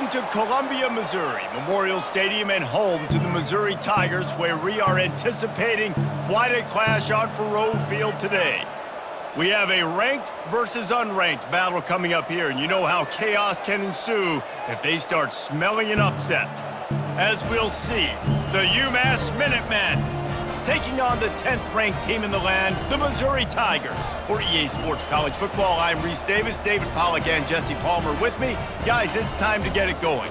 Welcome to Columbia, Missouri, Memorial Stadium and home to the Missouri Tigers, where we are anticipating quite a clash on Faroe Field today. We have a ranked versus unranked battle coming up here, and you know how chaos can ensue if they start smelling an upset. As we'll see, the UMass Minutemen taking on the 10th ranked team in the land, the Missouri Tigers. For EA Sports College Football, I'm Reese Davis, David Pollack and Jesse Palmer with me. Guys, it's time to get it going.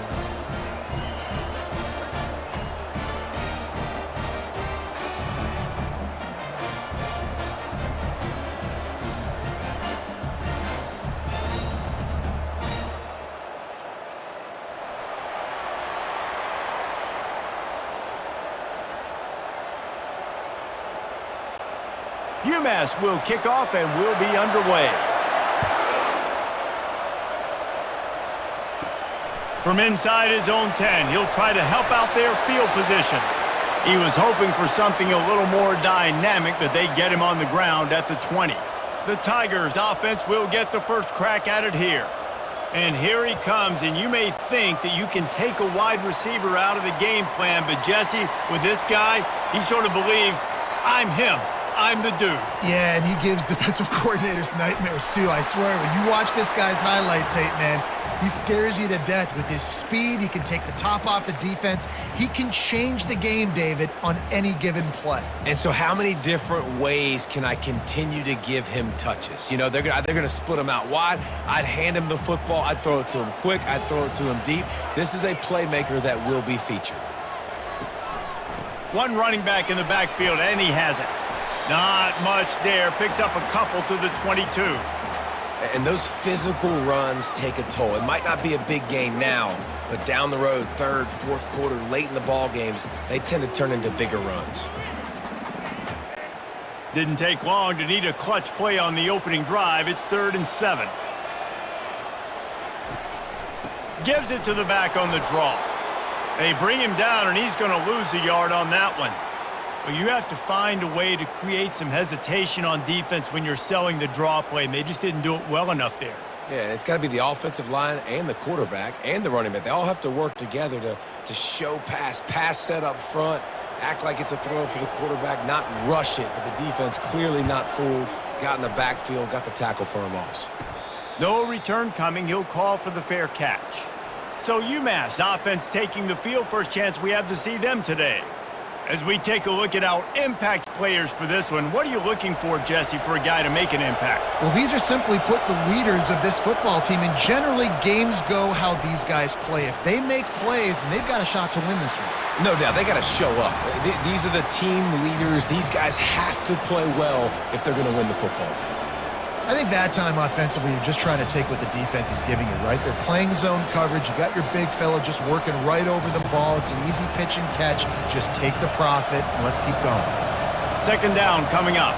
UMass will kick off and will be underway. From inside his own 10, he'll try to help out their field position. He was hoping for something a little more dynamic, but they get him on the ground at the 20. The Tigers offense will get the first crack at it here. And here he comes, and you may think that you can take a wide receiver out of the game plan, but Jesse, with this guy, he sort of believes, I'm him. I'm the dude. Yeah, and he gives defensive coordinators nightmares, too, I swear. When you watch this guy's highlight tape, man, he scares you to death with his speed. He can take the top off the defense. He can change the game, David, on any given play. And so how many different ways can I continue to give him touches? You know, they're gonna split him out wide. I'd hand him the football. I'd throw it to him quick. I'd throw it to him deep. This is a playmaker that will be featured. One running back in the backfield, and he has it. Not much there. Picks up a couple to the 22. And those physical runs take a toll. It might not be a big gain now, but down the road, third, fourth quarter, late in the ball games, they tend to turn into bigger runs. Didn't take long to need a clutch play on the opening drive. It's 3rd and 7. Gives it to the back on the draw. They bring him down, and he's going to lose a yard on that one. Well, you have to find a way to create some hesitation on defense when you're selling the draw play, and they just didn't do it well enough there. Yeah, and it's got to be the offensive line and the quarterback and the running back. They all have to work together to show pass set up front, act like it's a throw for the quarterback, not rush it, but the defense clearly not fooled, got in the backfield, got the tackle for a loss. No return coming. He'll call for the fair catch. So UMass offense taking the field. First chance we have to see them today. As we take a look at our impact players for this one, what are you looking for, Jesse, for a guy to make an impact? Well, these are simply put the leaders of this football team, and generally games go how these guys play. If they make plays, then they've got a shot to win this one. No doubt, they got to show up. These are the team leaders. These guys have to play well if they're going to win the football game. I think that time offensively, you're just trying to take what the defense is giving you, right? They're playing zone coverage. You got your big fella just working right over the ball. It's an easy pitch and catch. Just take the profit, and let's keep going. 2nd down coming up.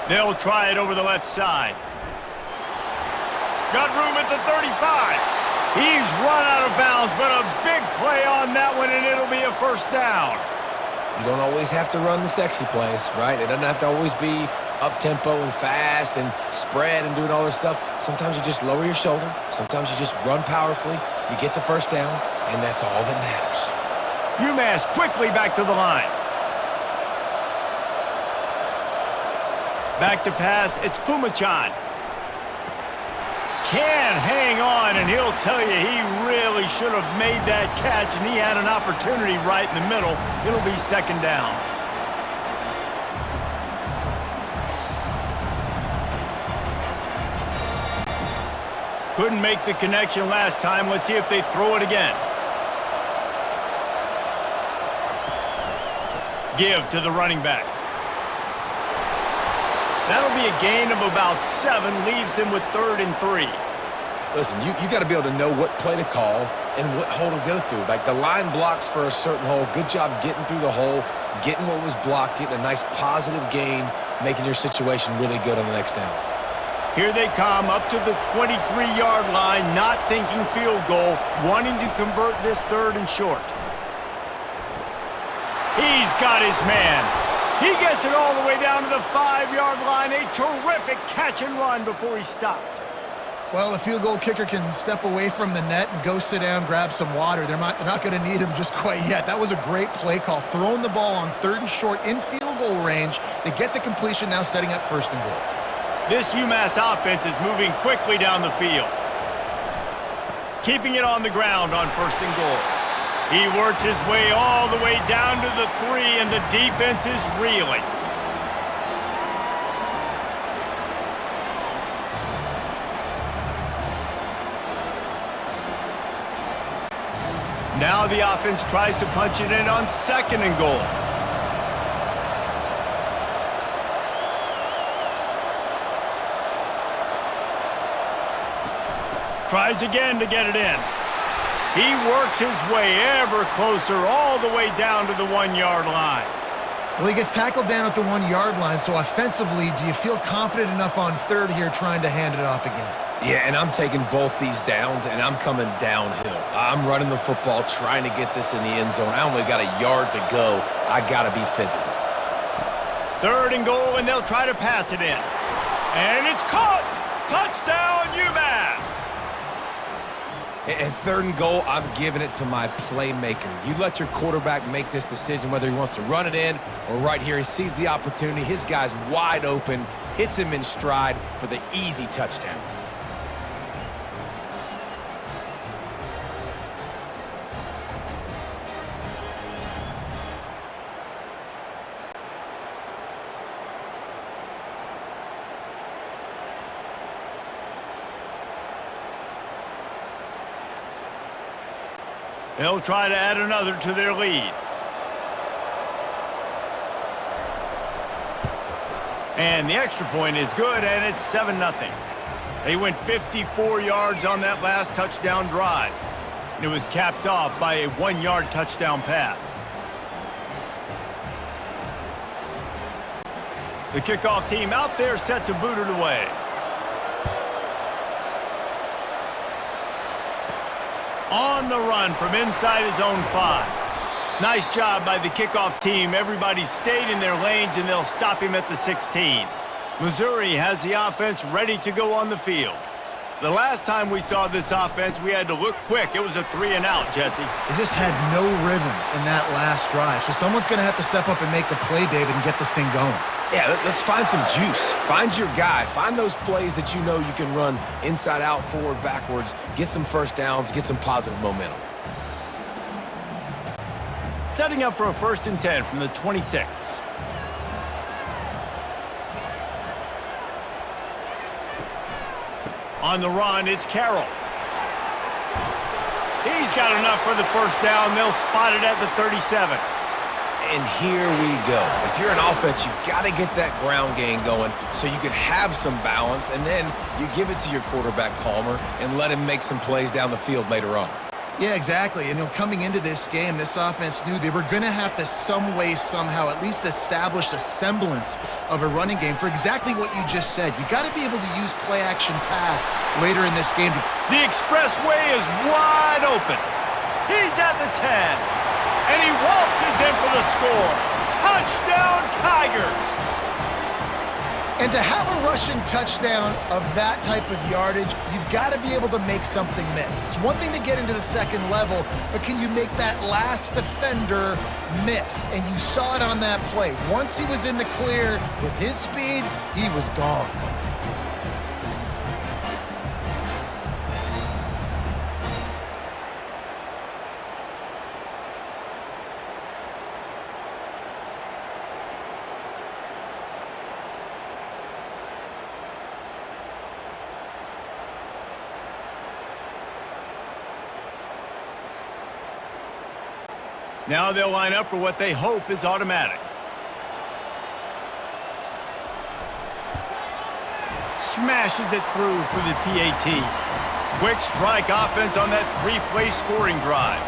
They'll try it over the left side. Got room at the 35. He's run out of bounds, but a big play on that one, and it'll be a 1st down. You don't always have to run the sexy plays, right? It doesn't have to always be up-tempo and fast and spread and doing all this stuff. Sometimes you just lower your shoulder. Sometimes you just run powerfully. You get the 1st down, and that's all that matters. UMass quickly back to the line. Back to pass. It's Pumachan. Can hang on, and he'll tell you he really should have made that catch, and he had an opportunity right in the middle. It'll be 2nd down. Couldn't make the connection last time. Let's see if they throw it again. Give to the running back. That'll be a gain of about 7, leaves him with 3rd and 3. Listen, you got to be able to know what play to call and what hole to go through. Like the line blocks for a certain hole. Good job getting through the hole, getting what was blocked, getting a nice positive gain, making your situation really good on the next down. Here they come up to the 23-yard line, not thinking field goal, wanting to convert this 3rd and short. He's got his man. He gets it all the way down to the 5-yard line. A terrific catch and run before he stopped. Well, the field goal kicker can step away from the net and go sit down, grab some water. They're not going to need him just quite yet. That was a great play call. Throwing the ball on 3rd and short in field goal range. They get the completion, now setting up 1st and goal. This UMass offense is moving quickly down the field. Keeping it on the ground on 1st and goal. He works his way all the way down to the 3, and the defense is reeling. Now the offense tries to punch it in on 2nd and goal. Tries again to get it in. He works his way ever closer all the way down to the 1-yard line. Well, he gets tackled down at the 1-yard line, so offensively, do you feel confident enough on 3rd here trying to hand it off again? Yeah, and I'm taking both these downs, and I'm coming downhill. I'm running the football, trying to get this in the end zone. I only got a yard to go. I got to be physical. 3rd and goal, and they'll try to pass it in. And it's caught! Touchdown, UMass! And 3rd and goal, I'm giving it to my playmaker. You let your quarterback make this decision, whether he wants to run it in or right here. He sees the opportunity. His guy's wide open, hits him in stride for the easy touchdown. They'll try to add another to their lead. And the extra point is good, and it's 7-0. They went 54 yards on that last touchdown drive. And it was capped off by a 1-yard touchdown pass. The kickoff team out there set to boot it away. On the run from inside his own 5. Nice job by the kickoff team. Everybody stayed in their lanes, and they'll stop him at the 16. Missouri has the offense ready to go on the field. The last time we saw this offense, we had to look quick. It was a 3-and-out, Jesse. They just had no rhythm in that last drive. So someone's going to have to step up and make a play, David, and get this thing going. Yeah, let's find some juice. Find your guy. Find those plays that you know you can run inside out, forward, backwards. Get some first downs. Get some positive momentum. Setting up for a 1st and 10 from the 26. On the run, it's Carroll. He's got enough for the 1st down. They'll spot it at the 37. And here we go. If you're an offense, you got to get that ground game going so you can have some balance, and then you give it to your quarterback, Palmer, and let him make some plays down the field later on. Yeah, exactly. And coming into this game, this offense knew they were going to have to some way, somehow, at least establish a semblance of a running game for exactly what you just said. You got to be able to use play-action pass later in this game. The expressway is wide open. He's at the 10. And he waltzes in for the score. Touchdown, Tigers! And to have a rushing touchdown of that type of yardage, you've got to be able to make something miss. It's one thing to get into the 2nd level, but can you make that last defender miss? And you saw it on that play. Once he was in the clear with his speed, he was gone. Now they'll line up for what they hope is automatic. Smashes it through for the PAT. Quick strike offense on that 3-play scoring drive.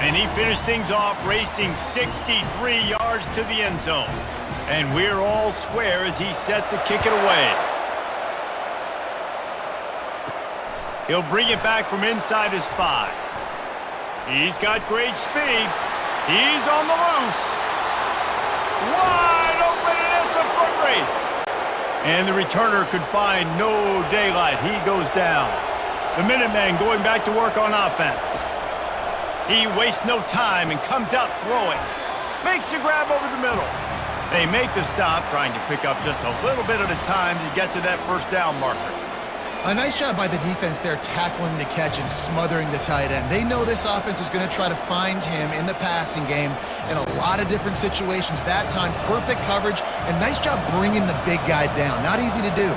And he finished things off racing 63 yards to the end zone. And we're all square as he's set to kick it away. He'll bring it back from inside his 5. He's got great speed. He's on the loose. Wide open, and it's a foot race. And the returner could find no daylight. He goes down. The Minutemen going back to work on offense. He wastes no time and comes out throwing. Makes the grab over the middle. They make the stop, trying to pick up just a little bit at a time to get to that first down marker. A nice job by the defense there tackling the catch and smothering the tight end. They know this offense is going to try to find him in the passing game in a lot of different situations. That time, perfect coverage, and nice job bringing the big guy down. Not easy to do.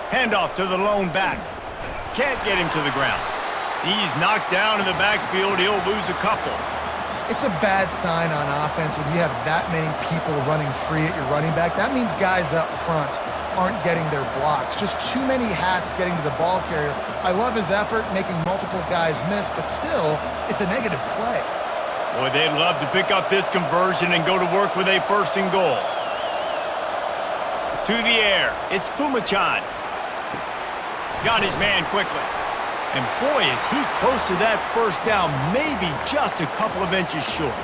Handoff to the lone back. Can't get him to the ground. He's knocked down in the backfield. He'll lose a couple. It's a bad sign on offense when you have that many people running free at your running back. That means guys up front aren't getting their blocks. Just too many hats getting to the ball carrier. I love his effort, making multiple guys miss, but still, it's a negative play. Boy, they'd love to pick up this conversion and go to work with a first and goal. To the air, it's Pumachan. Got his man quickly. And boy, is he close to that first down, maybe just a couple of inches short.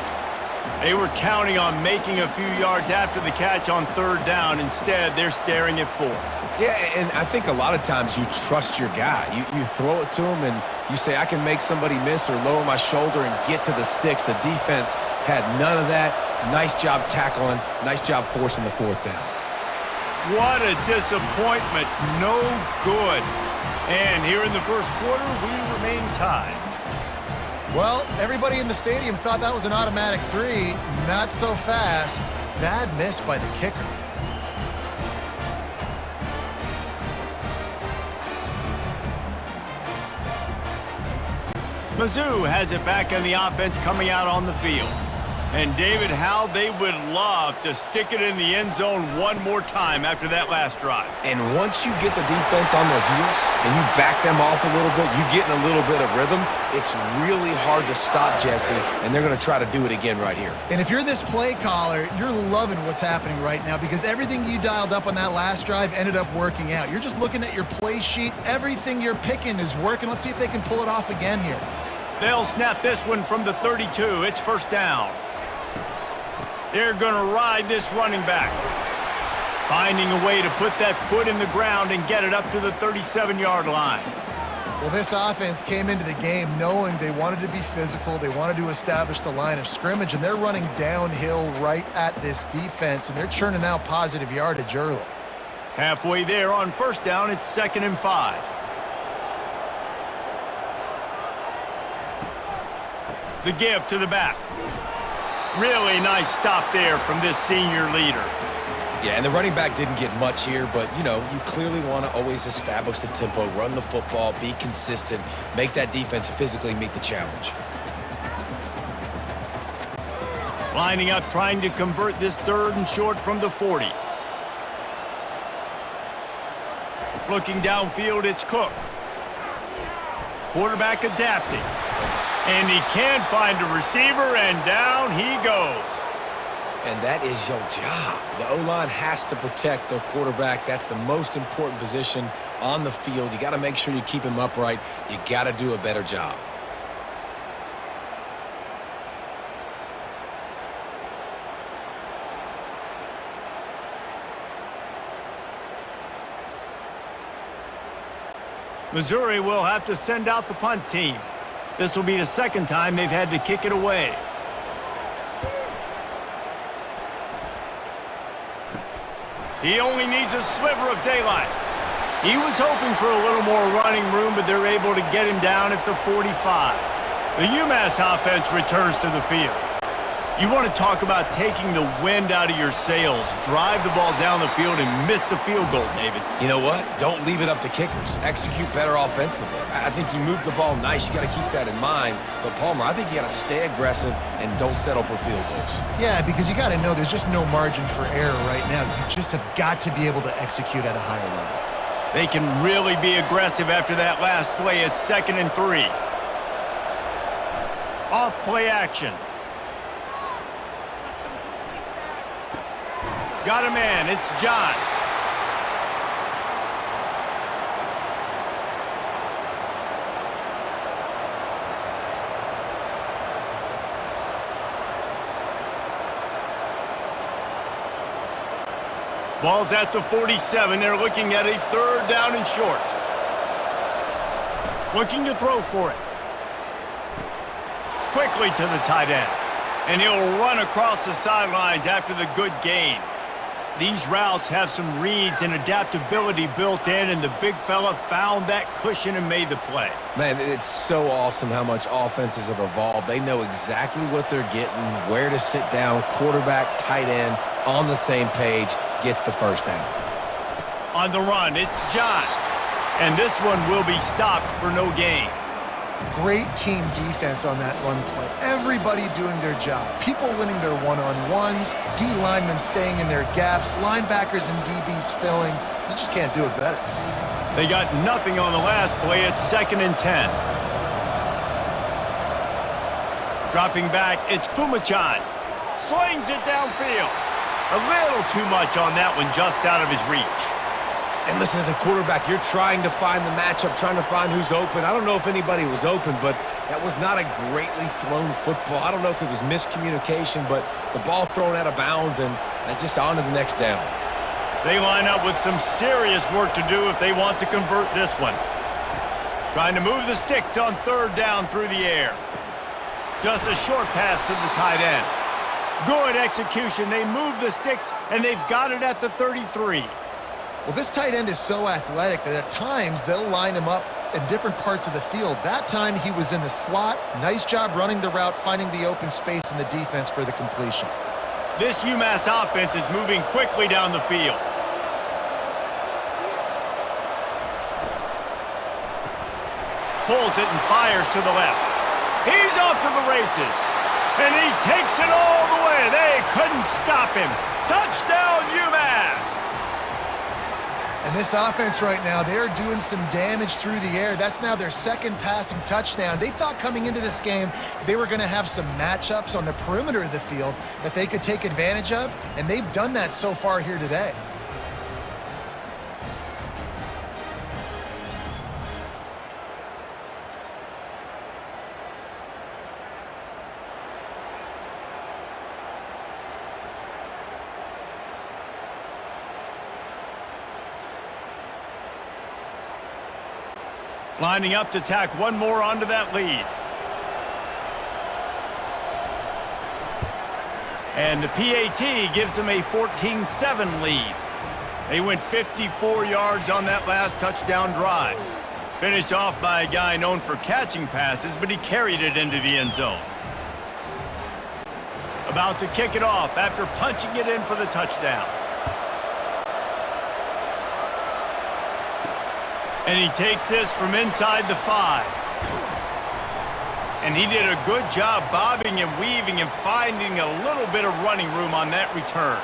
They were counting on making a few yards after the catch on third down. Instead, they're staring at fourth. Yeah, and I think a lot of times you trust your guy. You throw it to him and you say, I can make somebody miss or lower my shoulder and get to the sticks. The defense had none of that. Nice job tackling. Nice job forcing the fourth down. What a disappointment. No good. And here in the first quarter, we remain tied. Well, everybody in the stadium thought that was an automatic 3. Not so fast. Bad miss by the kicker. Mizzou has it back in the offense coming out on the field. And David, how they would love to stick it in the end zone one more time after that last drive. And once you get the defense on their heels and you back them off a little bit, you get in a little bit of rhythm, it's really hard to stop, Jesse, and they're going to try to do it again right here. And if you're this play caller, you're loving what's happening right now because everything you dialed up on that last drive ended up working out. You're just looking at your play sheet. Everything you're picking is working. Let's see if they can pull it off again here. They'll snap this one from the 32. It's first down. They're going to ride this running back. Finding a way to put that foot in the ground and get it up to the 37-yard line. Well, this offense came into the game knowing they wanted to be physical. They wanted to establish the line of scrimmage, and they're running downhill right at this defense, and they're churning out positive yardage early. Halfway there on first down, it's 2nd and 5. The give to the back. Really nice stop there from this senior leader. Yeah, and the running back didn't get much here, but, you know, you clearly want to always establish the tempo, run the football, be consistent, make that defense physically meet the challenge. Lining up, trying to convert this 3rd and short from the 40. Looking downfield, it's Cook. Quarterback adapting. And he can find a receiver, and down he goes. And that is your job. The O-line has to protect their quarterback. That's the most important position on the field. You got to make sure you keep him upright. You got to do a better job. Missouri will have to send out the punt team. This will be the 2nd time they've had to kick it away. He only needs a sliver of daylight. He was hoping for a little more running room, but they're able to get him down at the 45. The UMass offense returns to the field. You want to talk about taking the wind out of your sails. Drive the ball down the field and miss the field goal, David. You know what? Don't leave it up to kickers. Execute better offensively. I think you move the ball nice. You got to keep that in mind. But, Palmer, I think you got to stay aggressive and don't settle for field goals. Yeah, because you got to know there's just no margin for error right now. You just have got to be able to execute at a higher level. They can really be aggressive after that last play. It's 2nd and 3. Off play action. Got a man. It's John. Ball's at the 47. They're looking at a third down and short. Looking to throw for it. Quickly to the tight end. And he'll run across the sidelines after the good gain. These routes have some reads and adaptability built in, and the big fella found that cushion and made the play. Man, it's so awesome how much offenses have evolved. They know exactly what they're getting, where to sit down, quarterback, tight end, on the same page, gets the first down. On the run, it's John. And this one will be stopped for no gain. Great team defense on that run play. Everybody doing their job. People winning their one-on-ones, D linemen staying in their gaps, linebackers and DBs filling. You just can't do it better. They got nothing on the last play. It's 2nd and 10. Dropping back, it's Pumachan. Slings it downfield. A little too much on that one, just out of his reach. And listen, as a quarterback, you're trying to find the matchup, trying to find who's open. I don't know if anybody was open, but that was not a greatly thrown football. I don't know if it was miscommunication, but the ball thrown out of bounds and just on to the next down. They line up with some serious work to do if they want to convert this one. Trying to move the sticks on third down through the air. Just a short pass to the tight end. Good execution. They move the sticks, and they've got it at the 33. Well, this tight end is so athletic that at times they'll line him up in different parts of the field. That time he was in the slot. Nice job running the route, finding the open space in the defense for the completion. This UMass offense is moving quickly down the field. Pulls it and fires to the left. He's off to the races. And he takes it all the way. They couldn't stop him. Touchdown, UMass! And this offense right now, they're doing some damage through the air. That's now their second passing touchdown. They thought coming into this game they were going to have some matchups on the perimeter of the field that they could take advantage of, and they've done that so far here today. Lining up to tack one more onto that lead. And the PAT gives them a 14-7 lead. They went 54 yards on that last touchdown drive. Finished off by a guy known for catching passes, but he carried it into the end zone. About to kick it off after punching it in for the touchdown. And he takes this from inside the 5. And he did a good job bobbing and weaving and finding a little bit of running room on that return.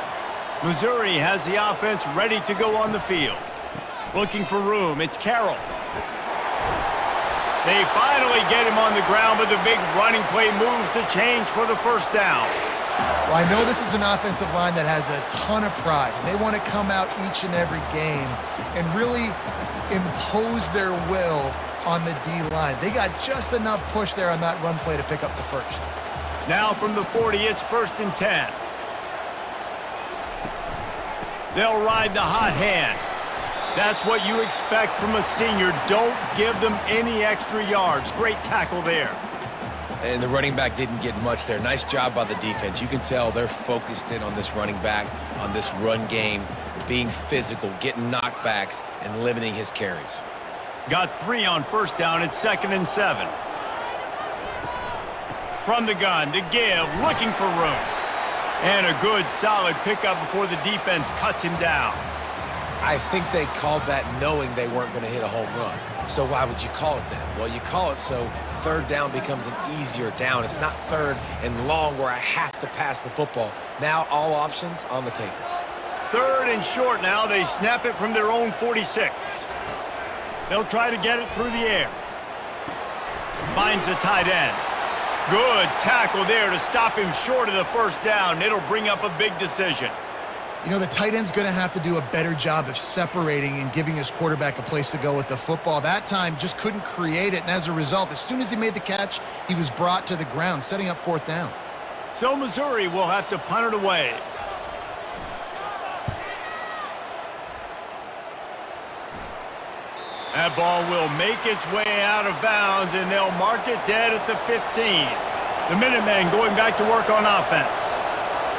Missouri has the offense ready to go on the field. Looking for room, it's Carroll. They finally get him on the ground, but the big running play moves the change for the first down. Well, I know this is an offensive line that has a ton of pride. They want to come out each and every game and really impose their will on the D-line. They got just enough push there on that run play to pick up the first. Now from the 40, it's 1st and 10. They'll ride the hot hand. That's what you expect from a senior. Don't give them any extra yards. Great tackle there. And the running back didn't get much there. Nice job by the defense. You can tell they're focused in on this running back, on this run game, being physical, getting knockbacks, and limiting his carries. Got 3 on first down. It's 2nd and 7. From the gun to give, looking for room. And a good, solid pickup before the defense cuts him down. I think they called that knowing they weren't going to hit a home run. So why would you call it then? Well, you call it so third down becomes an easier down. It's not third and long where I have to pass the football. Now all options on the table. 3rd and short now. They snap it from their own 46. They'll try to get it through the air. Finds the tight end. Good tackle there to stop him short of the first down. It'll bring up a big decision. You know, the tight end's going to have to do a better job of separating and giving his quarterback a place to go with the football. That time just couldn't create it, and as a result, as soon as he made the catch, he was brought to the ground, setting up 4th down. So Missouri will have to punt it away. That ball will make its way out of bounds, and they'll mark it dead at the 15. The Minutemen going back to work on offense.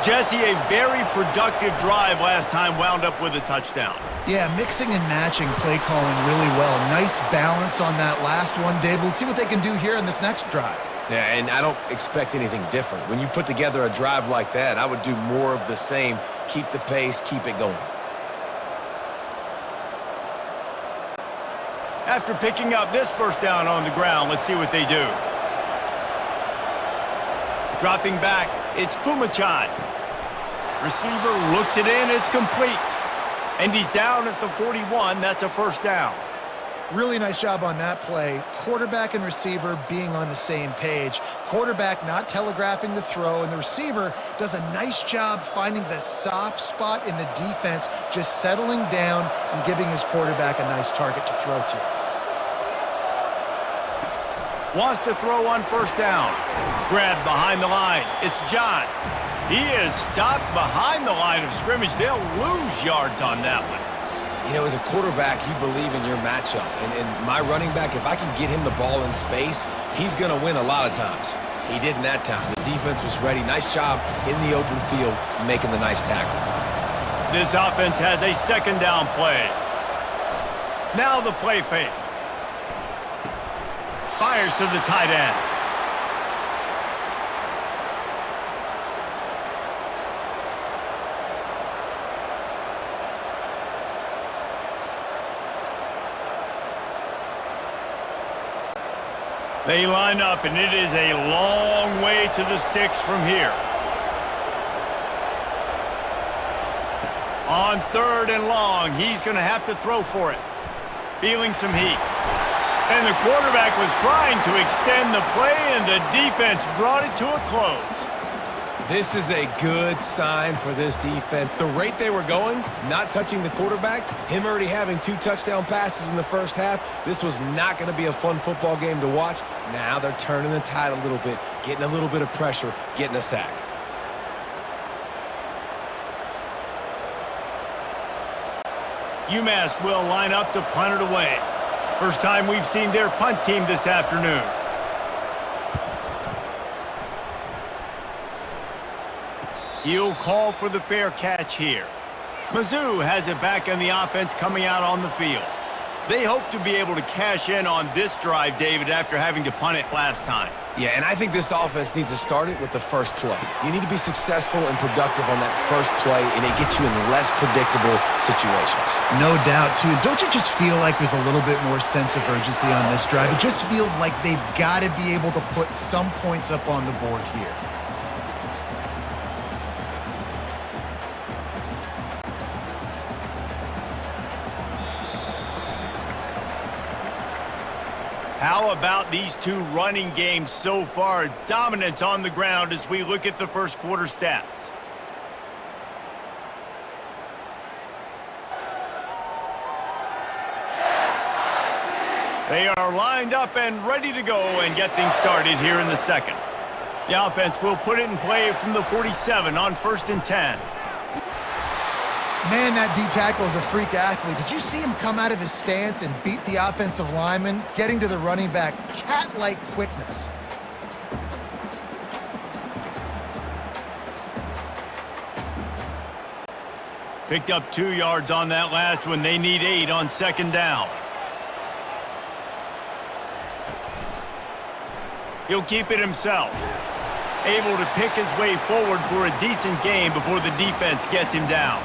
Jesse, a very productive drive last time wound up with a touchdown. Yeah, mixing and matching play calling really well. Nice balance on that last one, Dave. Let's see what they can do here in this next drive. Yeah, and I don't expect anything different. When you put together a drive like that, I would do more of the same. Keep the pace, keep it going. After picking up this first down on the ground, let's see what they do. Dropping back, it's Pumachan. Receiver looks it in, it's complete. And he's down at the 41, that's a first down. Really nice job on that play. Quarterback and receiver being on the same page. Quarterback not telegraphing the throw, and the receiver does a nice job finding the soft spot in the defense, just settling down and giving his quarterback a nice target to throw to. Wants to throw on first down. Grabbed behind the line. It's John. He is stopped behind the line of scrimmage. They'll lose yards on that one. You know, as a quarterback, you believe in your matchup. And my running back, if I can get him the ball in space, he's going to win a lot of times. He did in that time. The defense was ready. Nice job in the open field making the nice tackle. This offense has a second down play. Now the play fake. Fires to the tight end. They line up, and it is a long way to the sticks from here. On 3rd and long, he's going to have to throw for it. Feeling some heat. And the quarterback was trying to extend the play, and the defense brought it to a close. This is a good sign for this defense. The rate they were going, not touching the quarterback, him already having 2 touchdown passes in the first half, this was not going to be a fun football game to watch. Now they're turning the tide a little bit, getting a little bit of pressure, getting a sack. UMass will line up to punt it away. First time we've seen their punt team this afternoon. He'll call for the fair catch here. Mizzou has it back on the offense coming out on the field. They hope to be able to cash in on this drive, David, after having to punt it last time. Yeah, and I think this offense needs to start it with the first play. You need to be successful and productive on that first play, and it gets you in less predictable situations. No doubt, too. Don't you just feel like there's a little bit more sense of urgency on this drive? It just feels like they've got to be able to put some points up on the board here. How about these two running games so far? Dominance on the ground as we look at the first quarter stats. They are lined up and ready to go and get things started here in the second. The offense will put it in play from the 47 on 1st and 10. Man, that D-tackle is a freak athlete. Did you see him come out of his stance and beat the offensive lineman, getting to the running back? Cat-like quickness. Picked up 2 yards on that last one. They need 8 on 2nd down. He'll keep it himself. Able to pick his way forward for a decent gain before the defense gets him down.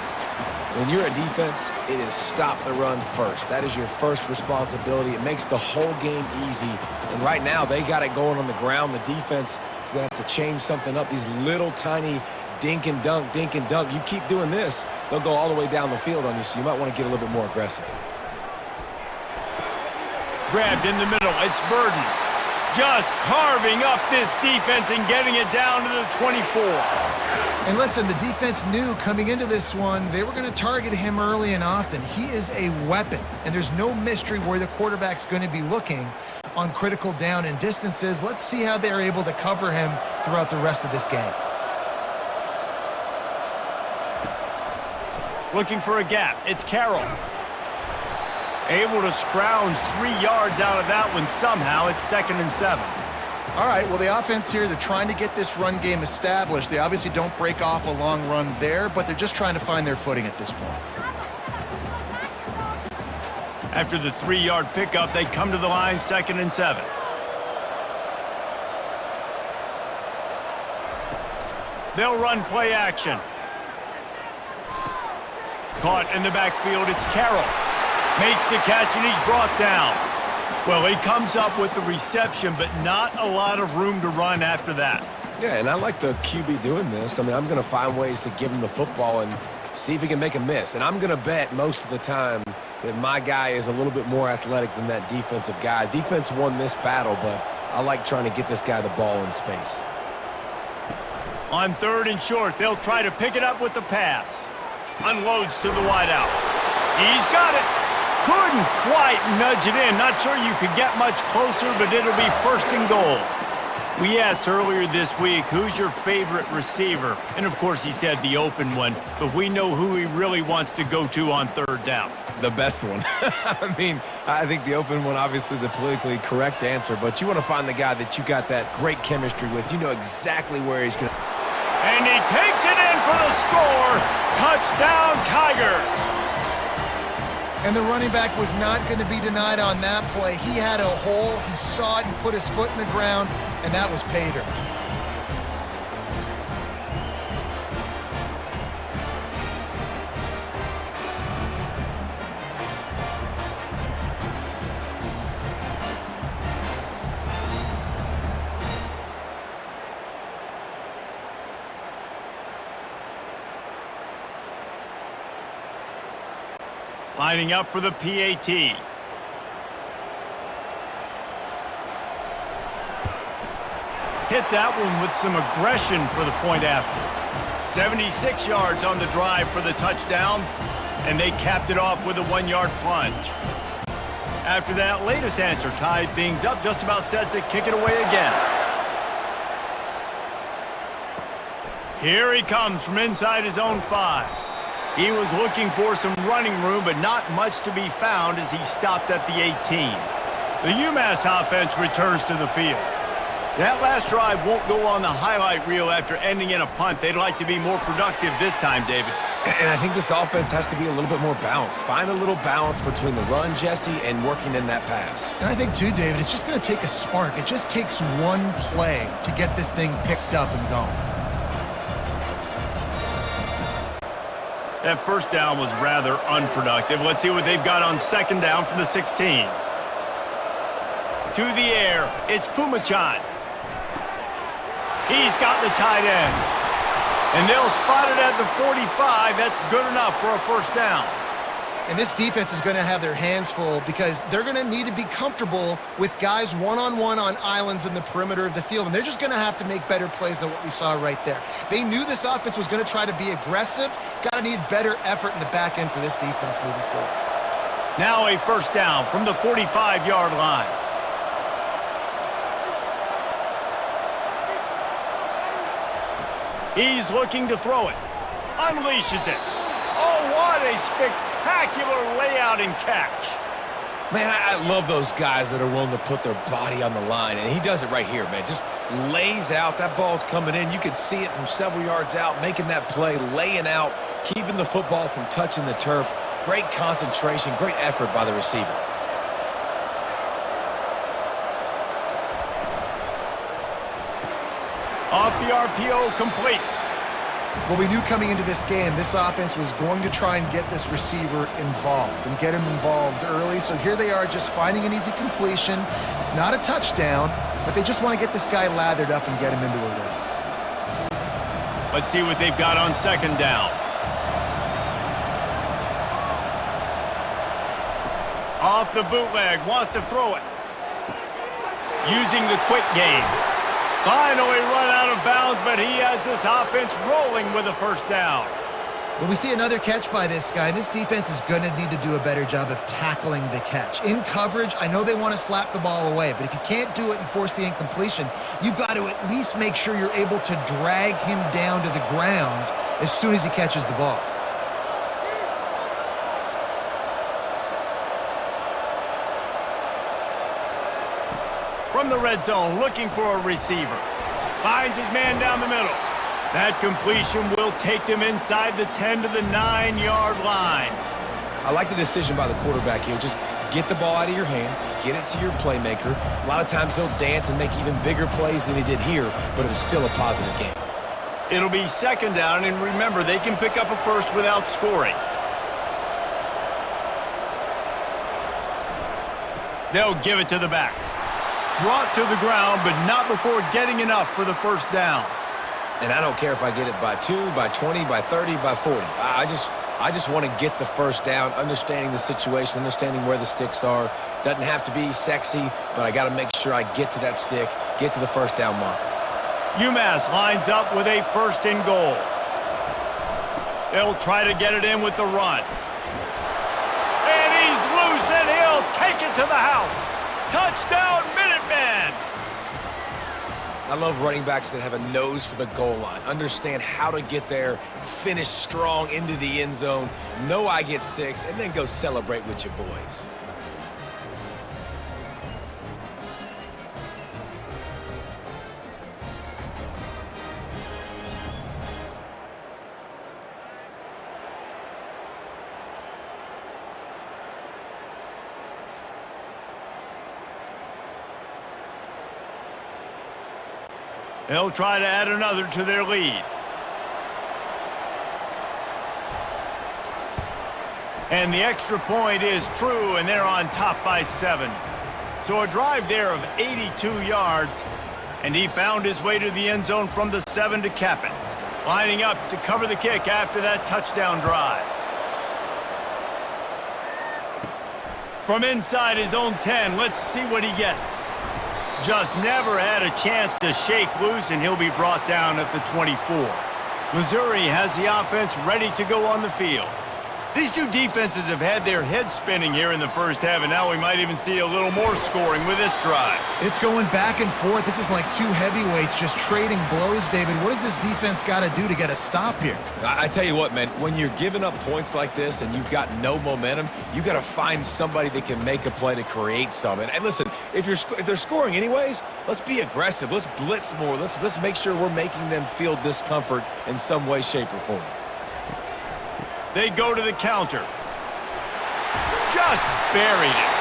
When you're a defense, it is stop the run first. That is your first responsibility. It makes the whole game easy. And right now, they got it going on the ground. The defense is going to have to change something up. These little tiny dink and dunk, dink and dunk. You keep doing this, they'll go all the way down the field on you, so you might want to get a little bit more aggressive. Grabbed in the middle. It's Burden. Just carving up this defense and getting it down to the 24. And listen, the defense knew coming into this one, they were going to target him early and often. He is a weapon, and there's no mystery where the quarterback's going to be looking on critical down and distances. Let's see how they're able to cover him throughout the rest of this game. Looking for a gap. It's Carroll. Able to scrounge 3 yards out of that one somehow. It's 2nd and 7. All right, well, the offense here, they're trying to get this run game established. They obviously don't break off a long run there, but they're just trying to find their footing at this point. After the 3-yard pickup, they come to the line, 2nd and 7. They'll run play action. Caught in the backfield, it's Carroll. Makes the catch, and he's brought down. Well, he comes up with the reception, but not a lot of room to run after that. Yeah, and I like the QB doing this. I mean, I'm going to find ways to give him the football and see if he can make a miss. And I'm going to bet most of the time that my guy is a little bit more athletic than that defensive guy. Defense won this battle, but I like trying to get this guy the ball in space. On 3rd and short, they'll try to pick it up with the pass. Unloads to the wideout. He's got it. Couldn't quite nudge it in. Not sure you could get much closer, but it'll be 1st and goal. We asked earlier this week, who's your favorite receiver? And, of course, he said the open one, but we know who he really wants to go to on 3rd down. The best one. I mean, I think the open one, obviously the politically correct answer, but you want to find the guy that you got that great chemistry with. You know exactly where he's going to... And he takes it in for the score. Touchdown, Tigers. And the running back was not going to be denied on that play. He had a hole, he saw it, he put his foot in the ground, and that was pay dirt. Lining up for the PAT. Hit that one with some aggression for the point after. 76 yards on the drive for the touchdown, and they capped it off with a 1-yard plunge. After that latest answer tied things up, just about set to kick it away again. Here he comes from inside his own 5. He was looking for some running room, but not much to be found as he stopped at the 18. The UMass offense returns to the field. That last drive won't go on the highlight reel after ending in a punt. They'd like to be more productive this time, David. And I think this offense has to be a little bit more balanced. Find a little balance between the run, Jesse, and working in that pass. And I think, too, David, it's just going to take a spark. It just takes one play to get this thing picked up and going. That first down was rather unproductive. Let's see what they've got on 2nd down from the 16. To the air, it's Pumachan. He's got the tight end. And they'll spot it at the 45. That's good enough for a 1st down. And this defense is going to have their hands full because they're going to need to be comfortable with guys one-on-one on islands in the perimeter of the field. And they're just going to have to make better plays than what we saw right there. They knew this offense was going to try to be aggressive. Got to need better effort in the back end for this defense moving forward. Now a 1st down from the 45-yard line. He's looking to throw it. Unleashes it. Oh, what a spectacular layout and catch. Man, I love those guys that are willing to put their body on the line, and he does it right here, man. Just lays out. That ball's coming in. You can see it from several yards out, making that play, laying out, keeping the football from touching the turf. Great concentration, great effort by the receiver. Off the RPO, complete. Well, we knew coming into this game, this offense was going to try and get this receiver involved and get him involved early. So here they are just finding an easy completion. It's not a touchdown, but they just want to get this guy lathered up and get him into a rhythm. Let's see what they've got on 2nd down. Off the bootleg, wants to throw it. Using the quick game. Finally run out of bounds, but he has this offense rolling with a 1st down. When we see another catch by this guy, this defense is going to need to do a better job of tackling the catch. In coverage, I know they want to slap the ball away, but if you can't do it and force the incompletion, you've got to at least make sure you're able to drag him down to the ground as soon as he catches the ball. From the red zone, looking for a receiver. Finds his man down the middle. That completion will take them inside the 10 to the 9-yard line. I like the decision by the quarterback here. Just get the ball out of your hands, get it to your playmaker. A lot of times he'll dance and make even bigger plays than he did here, but it was still a positive game. It'll be second down, and remember, they can pick up a first without scoring. They'll give it to the back. Brought to the ground, but not before getting enough for the first down. And I don't care if I get it by 2, by 20, by 30, by 40. I just want to get the first down, understanding the situation, understanding where the sticks are. Doesn't have to be sexy, but I got to make sure I get to that stick, get to the first down marker. UMass lines up with a first and goal. They'll try to get it in with the run. And he's loose, and he'll take it to the house. Touchdown, Minutemen! I love running backs that have a nose for the goal line, understand how to get there, finish strong into the end zone, know I get 6, and then go celebrate with your boys. They'll try to add another to their lead. And the extra point is true, and they're on top by 7. So a drive there of 82 yards, and he found his way to the end zone from the 7 to cap it. Lining up to cover the kick after that touchdown drive. From inside his own 10, let's see what he gets. Just never had a chance to shake loose, and he'll be brought down at the 24. Missouri has the offense ready to go on the field. These two defenses have had their heads spinning here in the first half, and now we might even see a little more scoring with this drive. It's going back and forth. This is like two heavyweights just trading blows, David. What does this defense got to do to get a stop here? I tell you what, man, when you're giving up points like this and you've got no momentum, you got to find somebody that can make a play to create some. And listen, if they're scoring anyways, let's be aggressive. Let's blitz more. Let's make sure we're making them feel discomfort in some way, shape, or form. They go to the counter. Just buried it.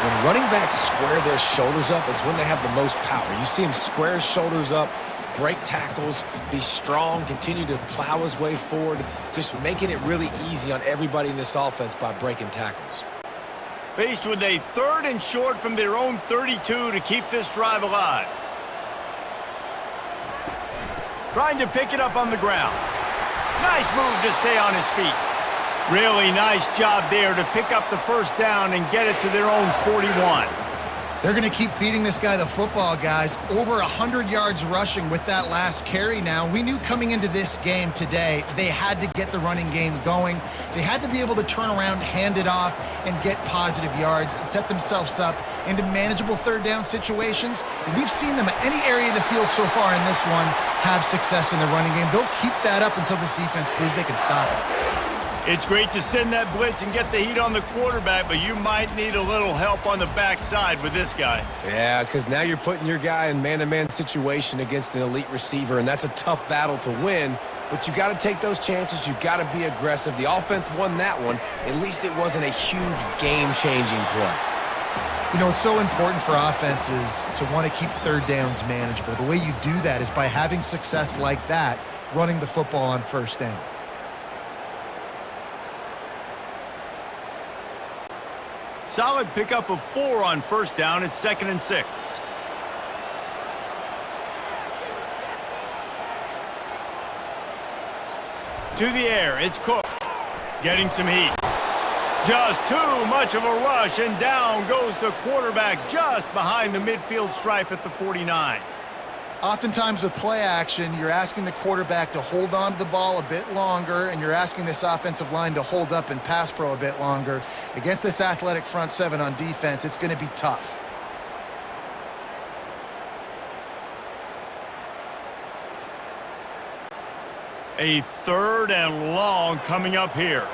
When running backs square their shoulders up, it's when they have the most power. You see him square his shoulders up, break tackles, be strong, continue to plow his way forward, just making it really easy on everybody in this offense by breaking tackles. Faced with a 3rd and short from their own 32 to keep this drive alive. Trying to pick it up on the ground. Nice move to stay on his feet. Really nice job there to pick up the first down and get it to their own 41. They're going to keep feeding this guy the football, guys. Over 100 yards rushing with that last carry now. We knew coming into this game today, they had to get the running game going. They had to be able to turn around, hand it off, and get positive yards and set themselves up into manageable 3rd down situations. And we've seen them at any area of the field so far in this one have success in the running game. They'll keep that up until this defense proves they can stop it. It's great to send that blitz and get the heat on the quarterback, but you might need a little help on the backside with this guy. Yeah, because now you're putting your guy in man-to-man situation against an elite receiver, and that's a tough battle to win, but you got to take those chances. You got to be aggressive. The offense won that one. At least it wasn't a huge game-changing play. You know, it's so important for offenses to want to keep 3rd downs manageable. The way you do that is by having success like that, running the football on 1st down. Solid pickup of 4 on 1st down. It's 2nd and 6. To the air, it's Cook. Getting some heat. Just too much of a rush, and down goes the quarterback just behind the midfield stripe at the 49. Oftentimes with play action, you're asking the quarterback to hold on to the ball a bit longer, and you're asking this offensive line to hold up and pass pro a bit longer. Against this athletic front 7 on defense, it's going to be tough. A 3rd and long coming up here.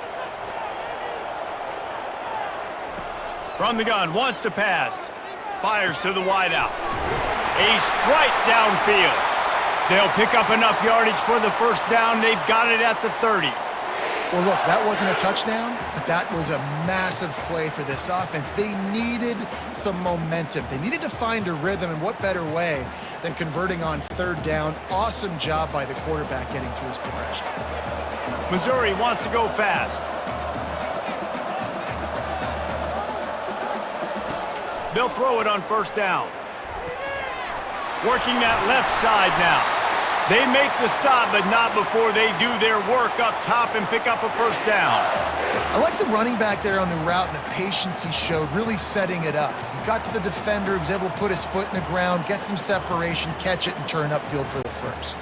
From the gun, wants to pass. fires to the wideout. A strike downfield. They'll pick up enough yardage for the first down. They've got it at the 30. Well, look, that wasn't a touchdown, but that was a massive play for this offense. They needed some momentum. They needed to find a rhythm, and what better way than converting on third down. Awesome job by the quarterback getting through his progression. Missouri wants to go fast. They'll throw it on first down. Working that left side now. They make the stop, but not before they do their work up top and pick up a first down. I like the running back there on the route and the patience he showed, really setting it up. He got to the defender, was able to put his foot in the ground, get some separation, catch it, and turn upfield for the first.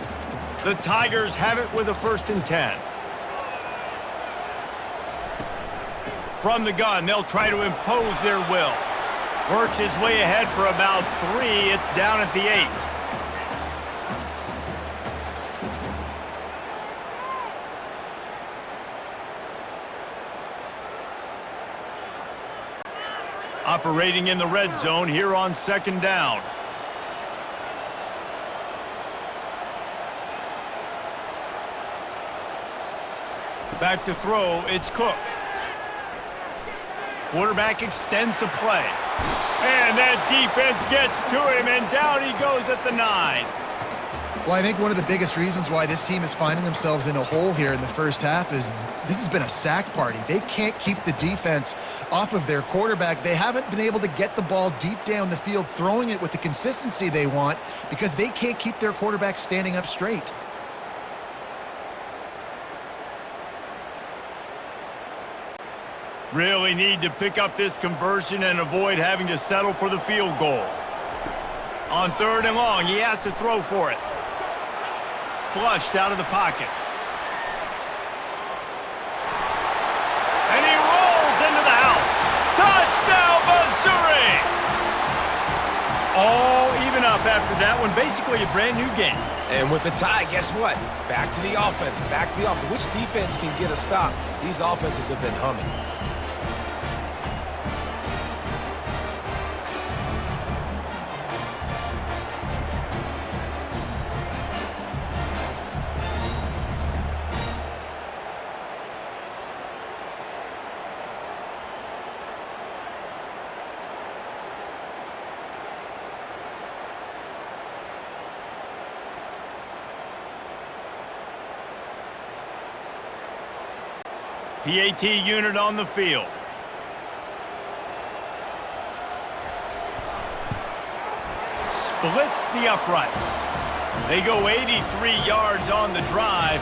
The Tigers have it with a 1st and 10. From the gun, they'll try to impose their will. Works his way ahead for about 3. It's down at the 8. Operating in the red zone here on 2nd down. Back to throw, it's Cook. Quarterback extends the play. And that defense gets to him, and down he goes at the 9. Well, I think one of the biggest reasons why this team is finding themselves in a hole here in the first half is this has been a sack party. They can't keep the defense off of their quarterback. They haven't been able to get the ball deep down the field, throwing it with the consistency they want because they can't keep their quarterback standing up straight. Really need to pick up this conversion and avoid having to settle for the field goal. On 3rd and long, he has to throw for it. Flushed out of the pocket. And he rolls into the house. Touchdown, Missouri! All even up after that one. Basically a brand new game. And with the tie, guess what? Back to the offense, back to the offense. Which defense can get a stop? These offenses have been humming. PAT unit on the field. Splits the uprights. They go 83 yards on the drive,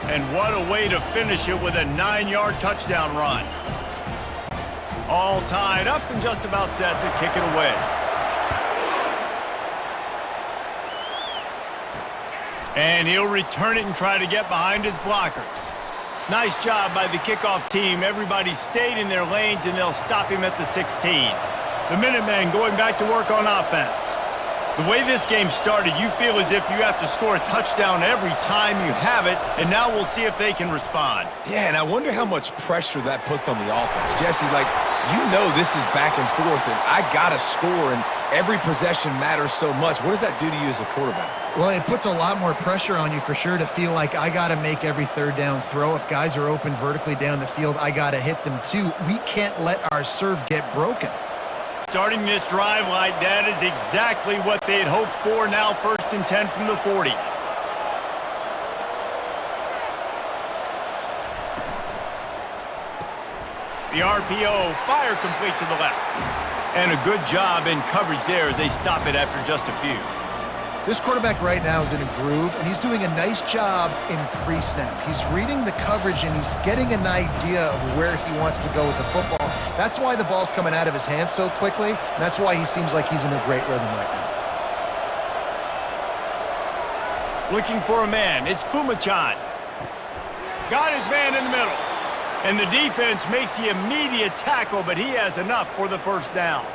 and what a way to finish it with a 9-yard touchdown run. All tied up and just about set to kick it away. And he'll return it and try to get behind his blockers. Nice job by the kickoff team. Everybody stayed in their lanes, and they'll stop him at the 16. The Minutemen going back to work on offense. The way this game started, you feel as if you have to score a touchdown every time you have it, and now we'll see if they can respond. Yeah, and I wonder how much pressure that puts on the offense. Jesse, like, you know this is back and forth, and I got to score, and every possession matters so much. What does that do to you as a quarterback? Well, it puts a lot more pressure on you for sure to feel like I got to make every 3rd down throw. If guys are open vertically down the field, I got to hit them too. We can't let our serve get broken. Starting this drive like that is exactly what they'd hoped for. Now 1st and 10 from the 40. The RPO, fire complete to the left. And a good job in coverage there as they stop it after just a few. This quarterback right now is in a groove, and he's doing a nice job in pre-snap. He's reading the coverage, and he's getting an idea of where he wants to go with the football. That's why the ball's coming out of his hands so quickly, and that's why he seems like he's in a great rhythm right now. Looking for a man. It's Pumachan. Got his man in the middle. And the defense makes the immediate tackle, but he has enough for the 1st down.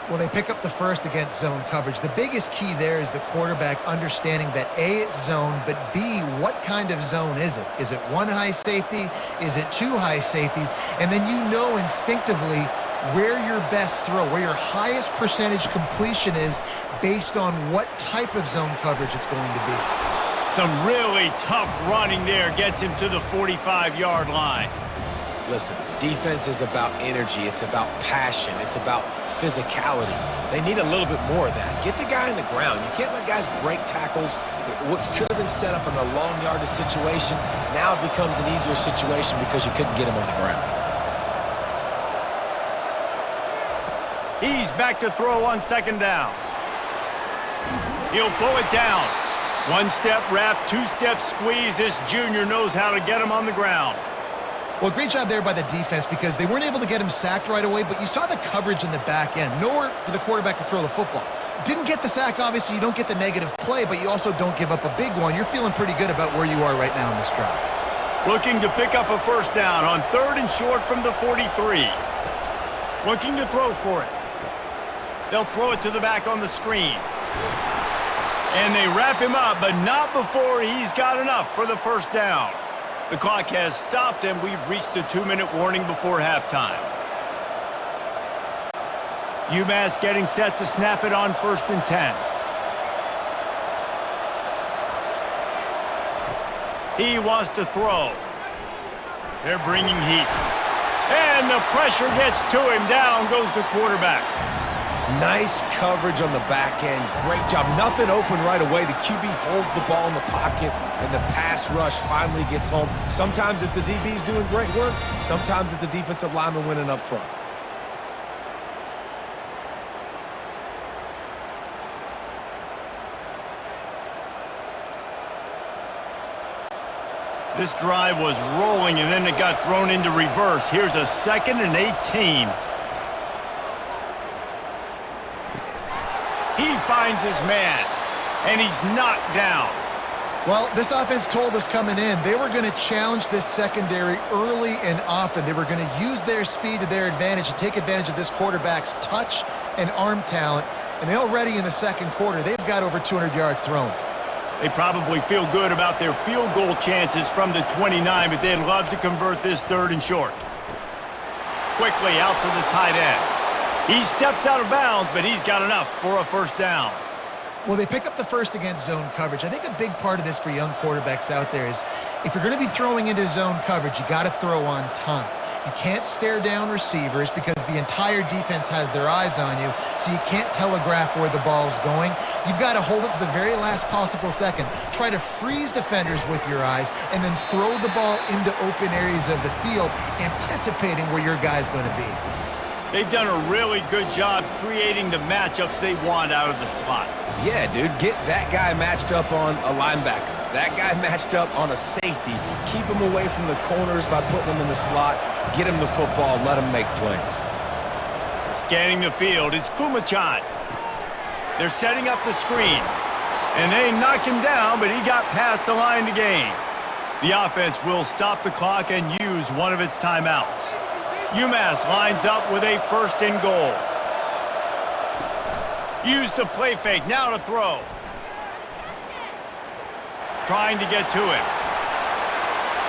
Well, they pick up the first against zone coverage. The biggest key there is the quarterback understanding that A, it's zone, but B, what kind of zone is it? Is it one high safety? Is it two high safeties? And then you know instinctively where your best throw, where your highest percentage completion is based on what type of zone coverage it's going to be. Some really tough running there gets him to the 45-yard line. Listen, defense is about energy. It's about passion. It's about physicality. They need a little bit more of that. Get the guy on the ground. You can't let guys break tackles. What could have been set up in a long yardage situation, now it becomes an easier situation because you couldn't get him on the ground. He's back to throw on second down. He'll pull it down. One-step wrap, two-step squeeze. This junior knows how to get him on the ground. Well, great job there by the defense because they weren't able to get him sacked right away, but you saw the coverage in the back end. Nowhere for the quarterback to throw the football. Didn't get the sack, obviously. You don't get the negative play, but you also don't give up a big one. You're feeling pretty good about where you are right now in this drive. Looking to pick up a first down on 3rd and short from the 43. Looking to throw for it. They'll throw it to the back on the screen. And they wrap him up, but not before he's got enough for the first down. The clock has stopped, and we've reached the 2-minute warning before halftime. UMass getting set to snap it on 1st and 10. He wants to throw. They're bringing heat. And the pressure gets to him. Down goes the quarterback. Nice coverage on the back end. Great job. Nothing open right away. The QB holds the ball in the pocket, and the pass rush finally gets home. Sometimes it's the DBs doing great work. Sometimes it's the defensive lineman winning up front. This drive was rolling, and then it got thrown into reverse. Here's a 2nd and 18. He finds his man, and he's knocked down. Well, this offense told us coming in they were going to challenge this secondary early and often. They were going to use their speed to their advantage and take advantage of this quarterback's touch and arm talent. And already in the second quarter, they've got over 200 yards thrown. They probably feel good about their field goal chances from the 29, but they'd love to convert this 3rd and short. Quickly out to the tight end. He steps out of bounds, but he's got enough for a first down. Well, they pick up the first against zone coverage. I think a big part of this for young quarterbacks out there is if you're going to be throwing into zone coverage, you got to throw on time. You can't stare down receivers because the entire defense has their eyes on you, so you can't telegraph where the ball's going. You've got to hold it to the very last possible second. Try to freeze defenders with your eyes and then throw the ball into open areas of the field, anticipating where your guy's going to be. They've done a really good job creating the matchups they want out of the slot. Yeah, dude, get that guy matched up on a linebacker. That guy matched up on a safety. Keep him away from the corners by putting him in the slot. Get him the football. Let him make plays. Scanning the field, it's Kumachan. They're setting up the screen. And they knock him down, but he got past the line to gain. The offense will stop the clock and use one of its timeouts. UMass lines up with a 1st and goal. Use the play fake, now to throw. Trying to get to him.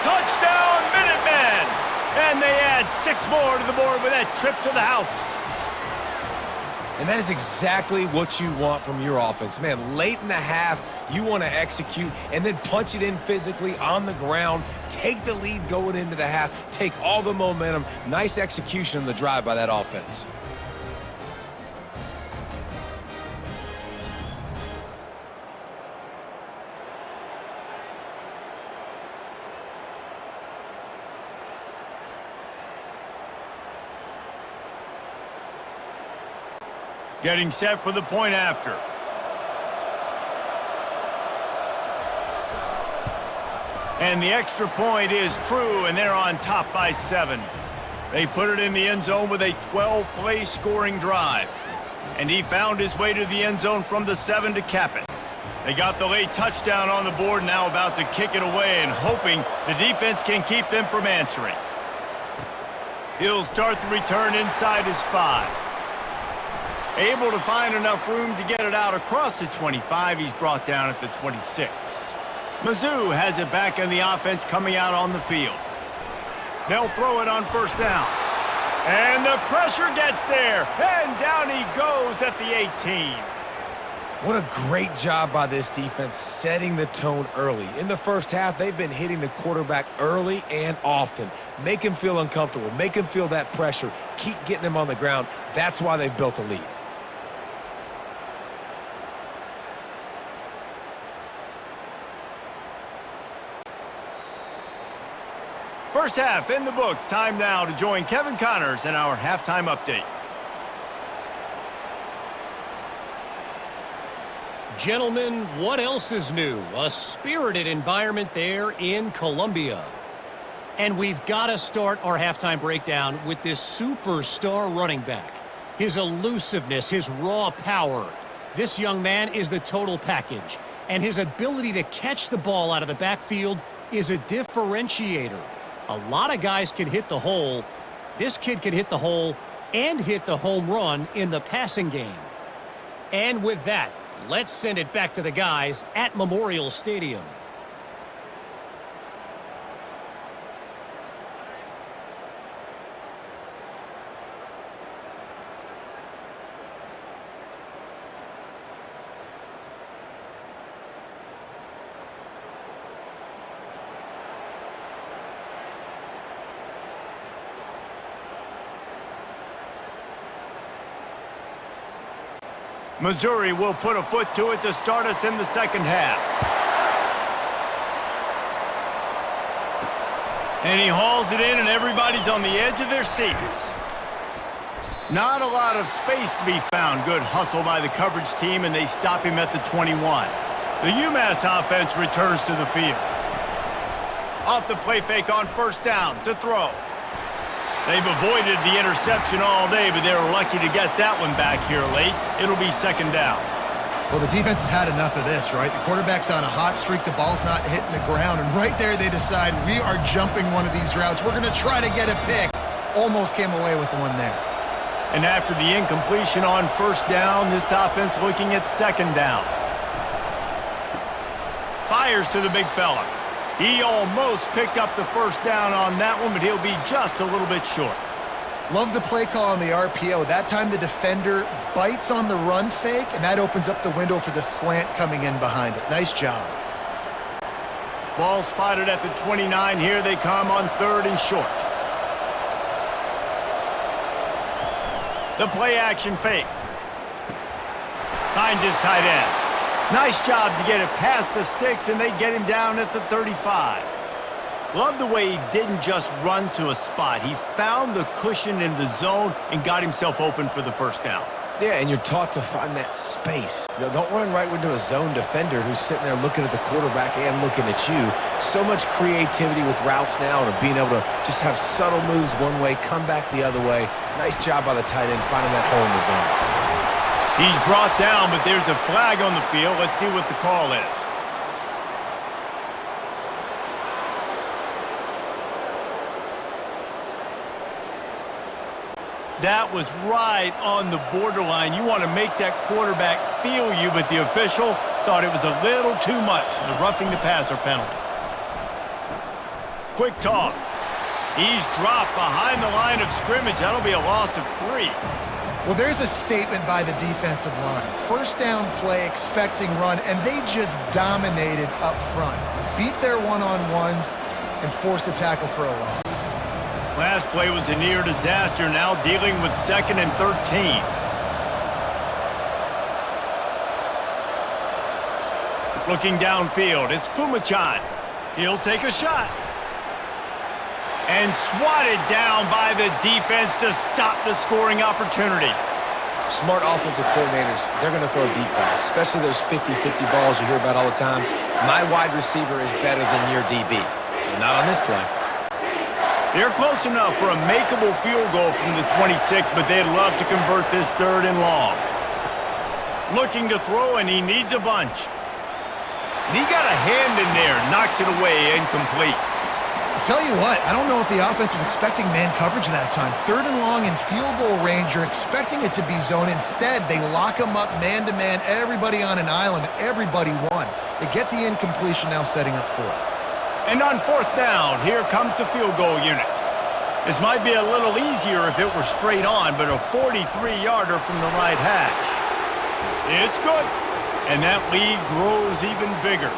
Touchdown, Minutemen! And they add 6 more to the board with that trip to the house. And that is exactly what you want from your offense. Man, late in the half, you want to execute and then punch it in physically on the ground. Take the lead going into the half. Take all the momentum. Nice execution on the drive by that offense. Getting set for the point after. And the extra point is true, and they're on top by 7. They put it in the end zone with a 12-play scoring drive. And he found his way to the end zone from the 7 to cap it. They got the late touchdown on the board, now about to kick it away and hoping the defense can keep them from answering. He'll start the return inside his 5. Able to find enough room to get it out across the 25. He's brought down at the 26. Mizzou has it back in the offense coming out on the field. They'll throw it on 1st down. And the pressure gets there, and down he goes at the 18. What a great job by this defense setting the tone early. In the first half, they've been hitting the quarterback early and often. Make him feel uncomfortable. Make him feel that pressure. Keep getting him on the ground. That's why they've built a lead. First half in the books. Time now to join Kevin Connors in our halftime update. Gentlemen, what else is new? A spirited environment there in Columbia. And we've got to start our halftime breakdown with this superstar running back. His elusiveness, his raw power. This young man is the total package. And his ability to catch the ball out of the backfield is a differentiator. A lot of guys can hit the hole. This kid can hit the hole and hit the home run in the passing game. And with that, let's send it back to the guys at Memorial Stadium. Missouri will put a foot to it to start us in the second half. And he hauls it in, and everybody's on the edge of their seats. Not a lot of space to be found. Good hustle by the coverage team, and they stop him at the 21. The UMass offense returns to the field. Off the play fake on first down to throw. They've avoided the interception all day, but they were lucky to get that one back here late. It'll be second down. Well, the defense has had enough of this, right? The quarterback's on a hot streak. The ball's not hitting the ground. And right there, they decide, we are jumping one of these routes. We're going to try to get a pick. Almost came away with the one there. And after the incompletion on first down, this offense looking at second down. Fires to the big fella. He almost picked up the first down on that one, but he'll be just a little bit short. Love the play call on the RPO. That time the defender bites on the run fake, and that opens up the window for the slant coming in behind it. Nice job. Ball spotted at the 29. Here they come on third and short. The play action fake. Finds his tight end. Nice job to get it past the sticks, and they get him down at the 35. Love the way he didn't just run to a spot. He found the cushion in the zone and got himself open for the first down. Yeah, and you're taught to find that space. Don't run right into a zone defender who's sitting there looking at the quarterback and looking at you. So much creativity with routes now and being able to just have subtle moves one way, come back the other way. Nice job by the tight end finding that hole in the zone. He's brought down, but there's a flag on the field. Let's see what the call is. That was right on the borderline. You want to make that quarterback feel you, but the official thought it was a little too much. The roughing the passer penalty. Quick toss. He's dropped behind the line of scrimmage. That'll be a loss of 3. Well, there's a statement by the defensive line. First down play, expecting run, and they just dominated up front. Beat their one-on-ones and forced a tackle for a loss. Last play was a near disaster, now dealing with 2nd and 13. Looking downfield, it's Pumachan. He'll take a shot. And swatted down by the defense to stop the scoring opportunity. Smart offensive coordinators, they're going to throw deep balls, especially those 50-50 balls you hear about all the time. My wide receiver is better than your DB. Well, not on this play. They're close enough for a makeable field goal from the 26, but they'd love to convert this 3rd and long. Looking to throw, and he needs a bunch. And he got a hand in there, knocks it away, incomplete. I'll tell you what, I don't know if the offense was expecting man coverage that time. 3rd and long in field goal range, you're expecting it to be zone. Instead, they lock them up man-to-man, everybody on an island, everybody won. They get the incompletion, now setting up 4th. And on 4th down, here comes the field goal unit. This might be a little easier if it were straight on, but a 43-yarder from the right hash. It's good, and that lead grows even bigger.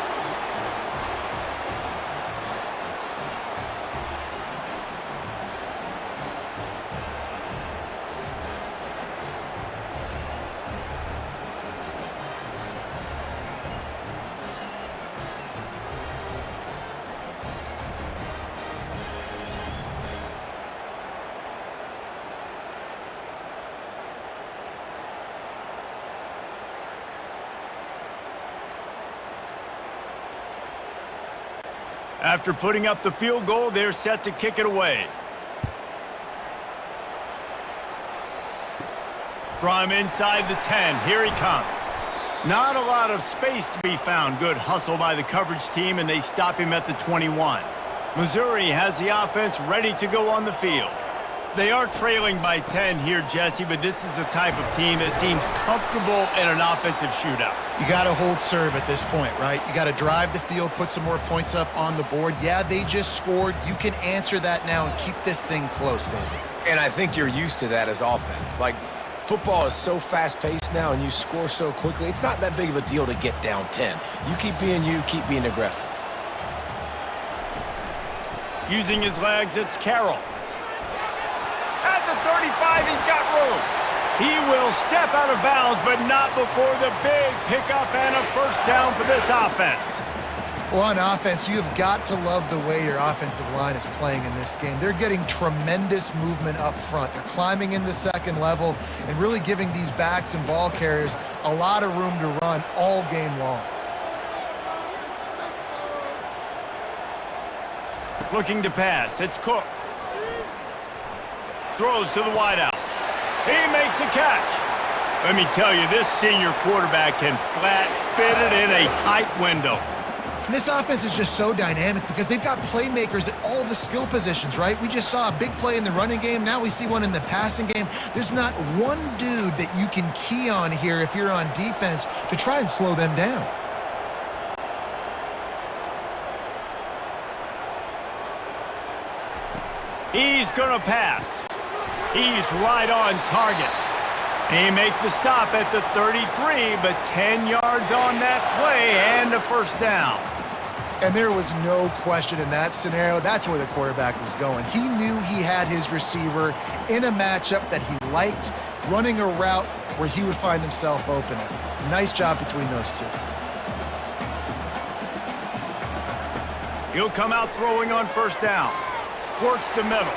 After putting up the field goal, they're set to kick it away. From inside the 10, here he comes. Not a lot of space to be found. Good hustle by the coverage team, and they stop him at the 21. Missouri has the offense ready to go on the field. They are trailing by 10 here, Jesse, but this is the type of team that seems comfortable in an offensive shootout. You got to hold serve at this point, right? You got to drive the field, put some more points up on the board. Yeah, they just scored. You can answer that now and keep this thing close, David. And I think you're used to that as offense. Like, football is so fast-paced now and you score so quickly, it's not that big of a deal to get down 10. You, keep being aggressive. Using his legs, it's Carroll. At the 35, he's got room. He will step out of bounds, but not before the big pickup and a first down for this offense. Well, on offense, you've got to love the way your offensive line is playing in this game. They're getting tremendous movement up front. They're climbing in the second level and really giving these backs and ball carriers a lot of room to run all game long. Looking to pass, it's Cook. Throws to the wideout. He makes the catch. Let me tell you, this senior quarterback can flat fit it in a tight window. And this offense is just so dynamic because they've got playmakers at all the skill positions, right? We just saw a big play in the running game. Now we see one in the passing game. There's not one dude that you can key on here if you're on defense to try and slow them down. He's going to pass. He's right on target. He makes the stop at the 33, but 10 yards on that play and a first down. And there was no question in that scenario. That's where the quarterback was going. He knew he had his receiver in a matchup that he liked, running a route where he would find himself open. Nice job between those two. He'll come out throwing on first down. Works the middle.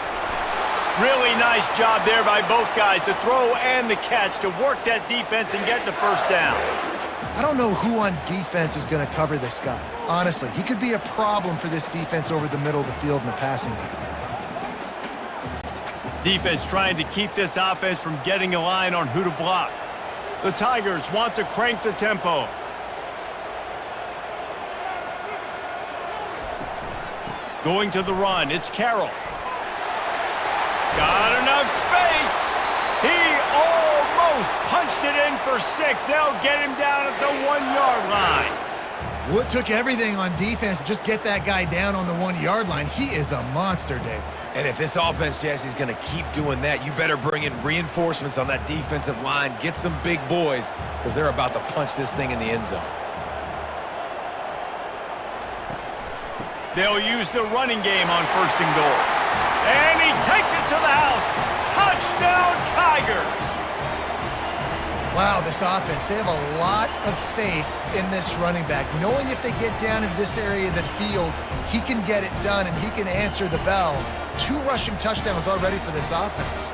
Really nice job there by both guys to throw and the catch to work that defense and get the first down. I don't know who on defense is going to cover this guy. Honestly, he could be a problem for this defense over the middle of the field in the passing game. Defense trying to keep this offense from getting a line on who to block. The Tigers want to crank the tempo. Going to the run, it's Carroll. Got enough space. He almost punched it in for 6. They'll get him down at the 1-yard line. Well, it took everything on defense to just get that guy down on the 1-yard line. He is a monster, Dave. And if this offense, Jesse, is going to keep doing that, you better bring in reinforcements on that defensive line. Get some big boys because they're about to punch this thing in the end zone. They'll use the running game on first and goal. And he takes it to the house. Touchdown, Tigers! Wow, this offense, they have a lot of faith in this running back. Knowing if they get down in this area of the field, he can get it done and he can answer the bell. 2 rushing touchdowns already for this offense.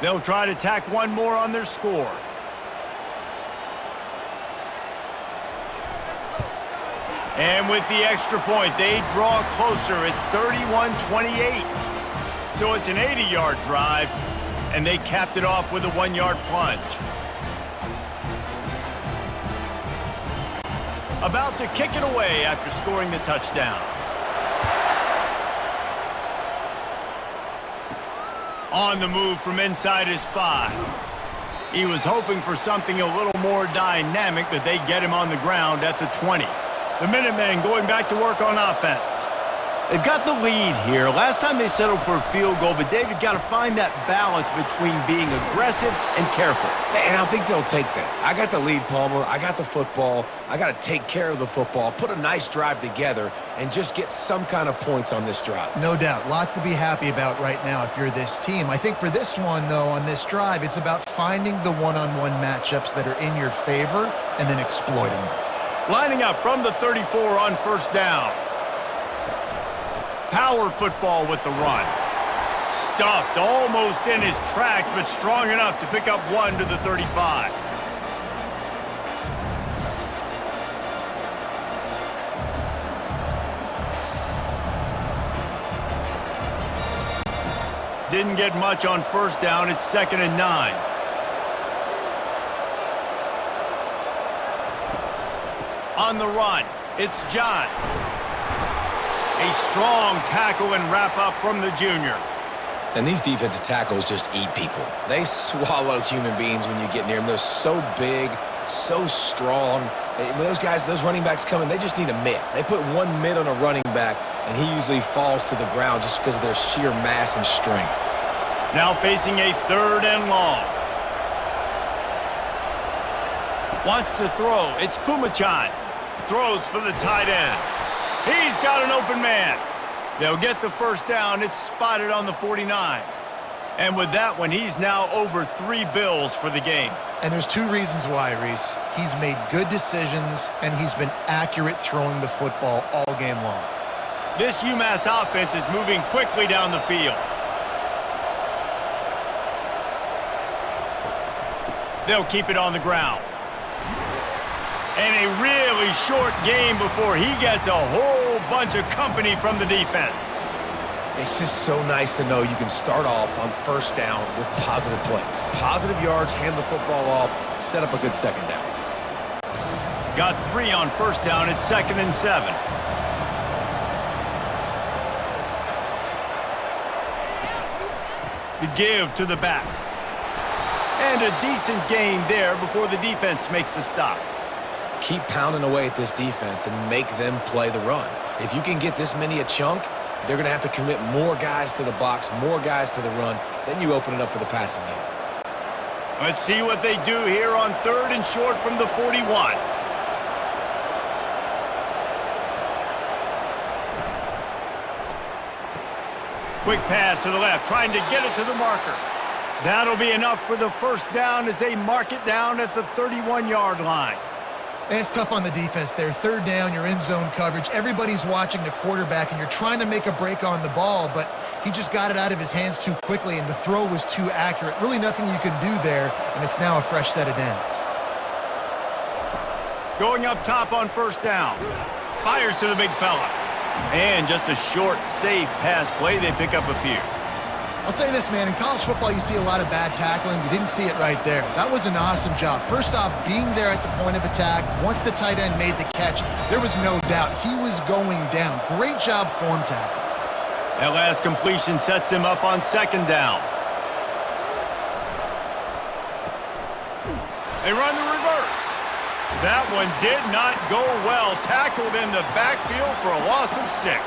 They'll try to tack one more on their score. And with the extra point, they draw closer. It's 31-28. So it's an 80-yard drive, and they capped it off with a 1-yard plunge. About to kick it away after scoring the touchdown. On the move from inside his 5. He was hoping for something a little more dynamic, but they get him on the ground at the 20. The Minutemen going back to work on offense. They've got the lead here. Last time they settled for a field goal, but David got to find that balance between being aggressive and careful. And I think they'll take that. I got the lead, Palmer. I got the football. I got to take care of the football, put a nice drive together, and just get some kind of points on this drive. No doubt. Lots to be happy about right now if you're this team. I think for this one, though, on this drive, it's about finding the one-on-one matchups that are in your favor and then exploiting them. Lining up from the 34 on first down. Power football with the run. Stuffed almost in his tracks, but strong enough to pick up 1 to the 35. Didn't get much on first down. It's 2nd and 9. On the run, it's John. A strong tackle and wrap up from the junior. And these defensive tackles just eat people. They swallow human beings when you get near them. They're so big, so strong. When those guys, those running backs come in, they just need a mitt. They put one mitt on a running back, and he usually falls to the ground just because of their sheer mass and strength. Now facing a 3rd and long. Wants to throw. It's Pumachan. Throws for the tight end. He's got an open man. They'll get the first down. It's spotted on the 49. And with that one, he's now over 3 bills for the game. And there's 2 reasons why, Reese. He's made good decisions, and he's been accurate throwing the football all game long. This UMass offense is moving quickly down the field. They'll keep it on the ground. And a really short game before he gets a whole bunch of company from the defense. It's just so nice to know you can start off on first down with positive plays. Positive yards, hand the football off, set up a good second down. Got 3 on first down. It's 2nd and 7. The give to the back. And a decent gain there before the defense makes the stop. Keep pounding away at this defense and make them play the run. If you can get this many a chunk, they're going to have to commit more guys to the box, more guys to the run. Then you open it up for the passing game. Let's see what they do here on 3rd and short from the 41. Quick pass to the left, trying to get it to the marker. That'll be enough for the first down as they mark it down at the 31-yard line. And it's tough on the defense there. 3rd down, you're in zone coverage. Everybody's watching the quarterback, and you're trying to make a break on the ball, but he just got it out of his hands too quickly, and the throw was too accurate. Really nothing you can do there, and it's now a fresh set of downs. Going up top on first down. Fires to the big fella. And just a short, safe pass play. They pick up a few. I'll say this, man. In college football, you see a lot of bad tackling. You didn't see it right there. That was an awesome job. First off, being there at the point of attack. Once the tight end made the catch, there was no doubt he was going down. Great job form tackle. That last completion sets him up on 2nd down. They run the reverse. That one did not go well. Tackled in the backfield for a loss of 6.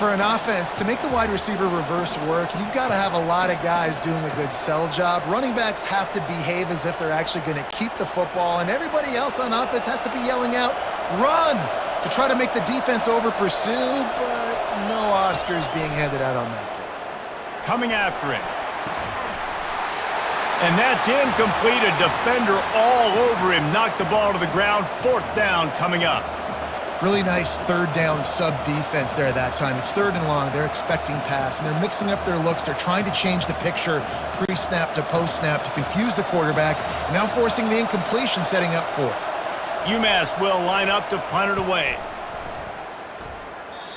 For an offense, to make the wide receiver reverse work, you've got to have a lot of guys doing a good sell job. Running backs have to behave as if they're actually going to keep the football, and everybody else on offense has to be yelling out, "Run!" to try to make the defense over-pursue, but no Oscars being handed out on that play. Coming after him. And that's incomplete. A defender all over him. Knocked the ball to the ground. 4th down coming up. Really nice 3rd down sub-defense there that time. It's 3rd and long. They're expecting pass, and they're mixing up their looks. They're trying to change the picture pre-snap to post-snap to confuse the quarterback, and now forcing the incompletion, setting up 4th. UMass will line up to punt it away.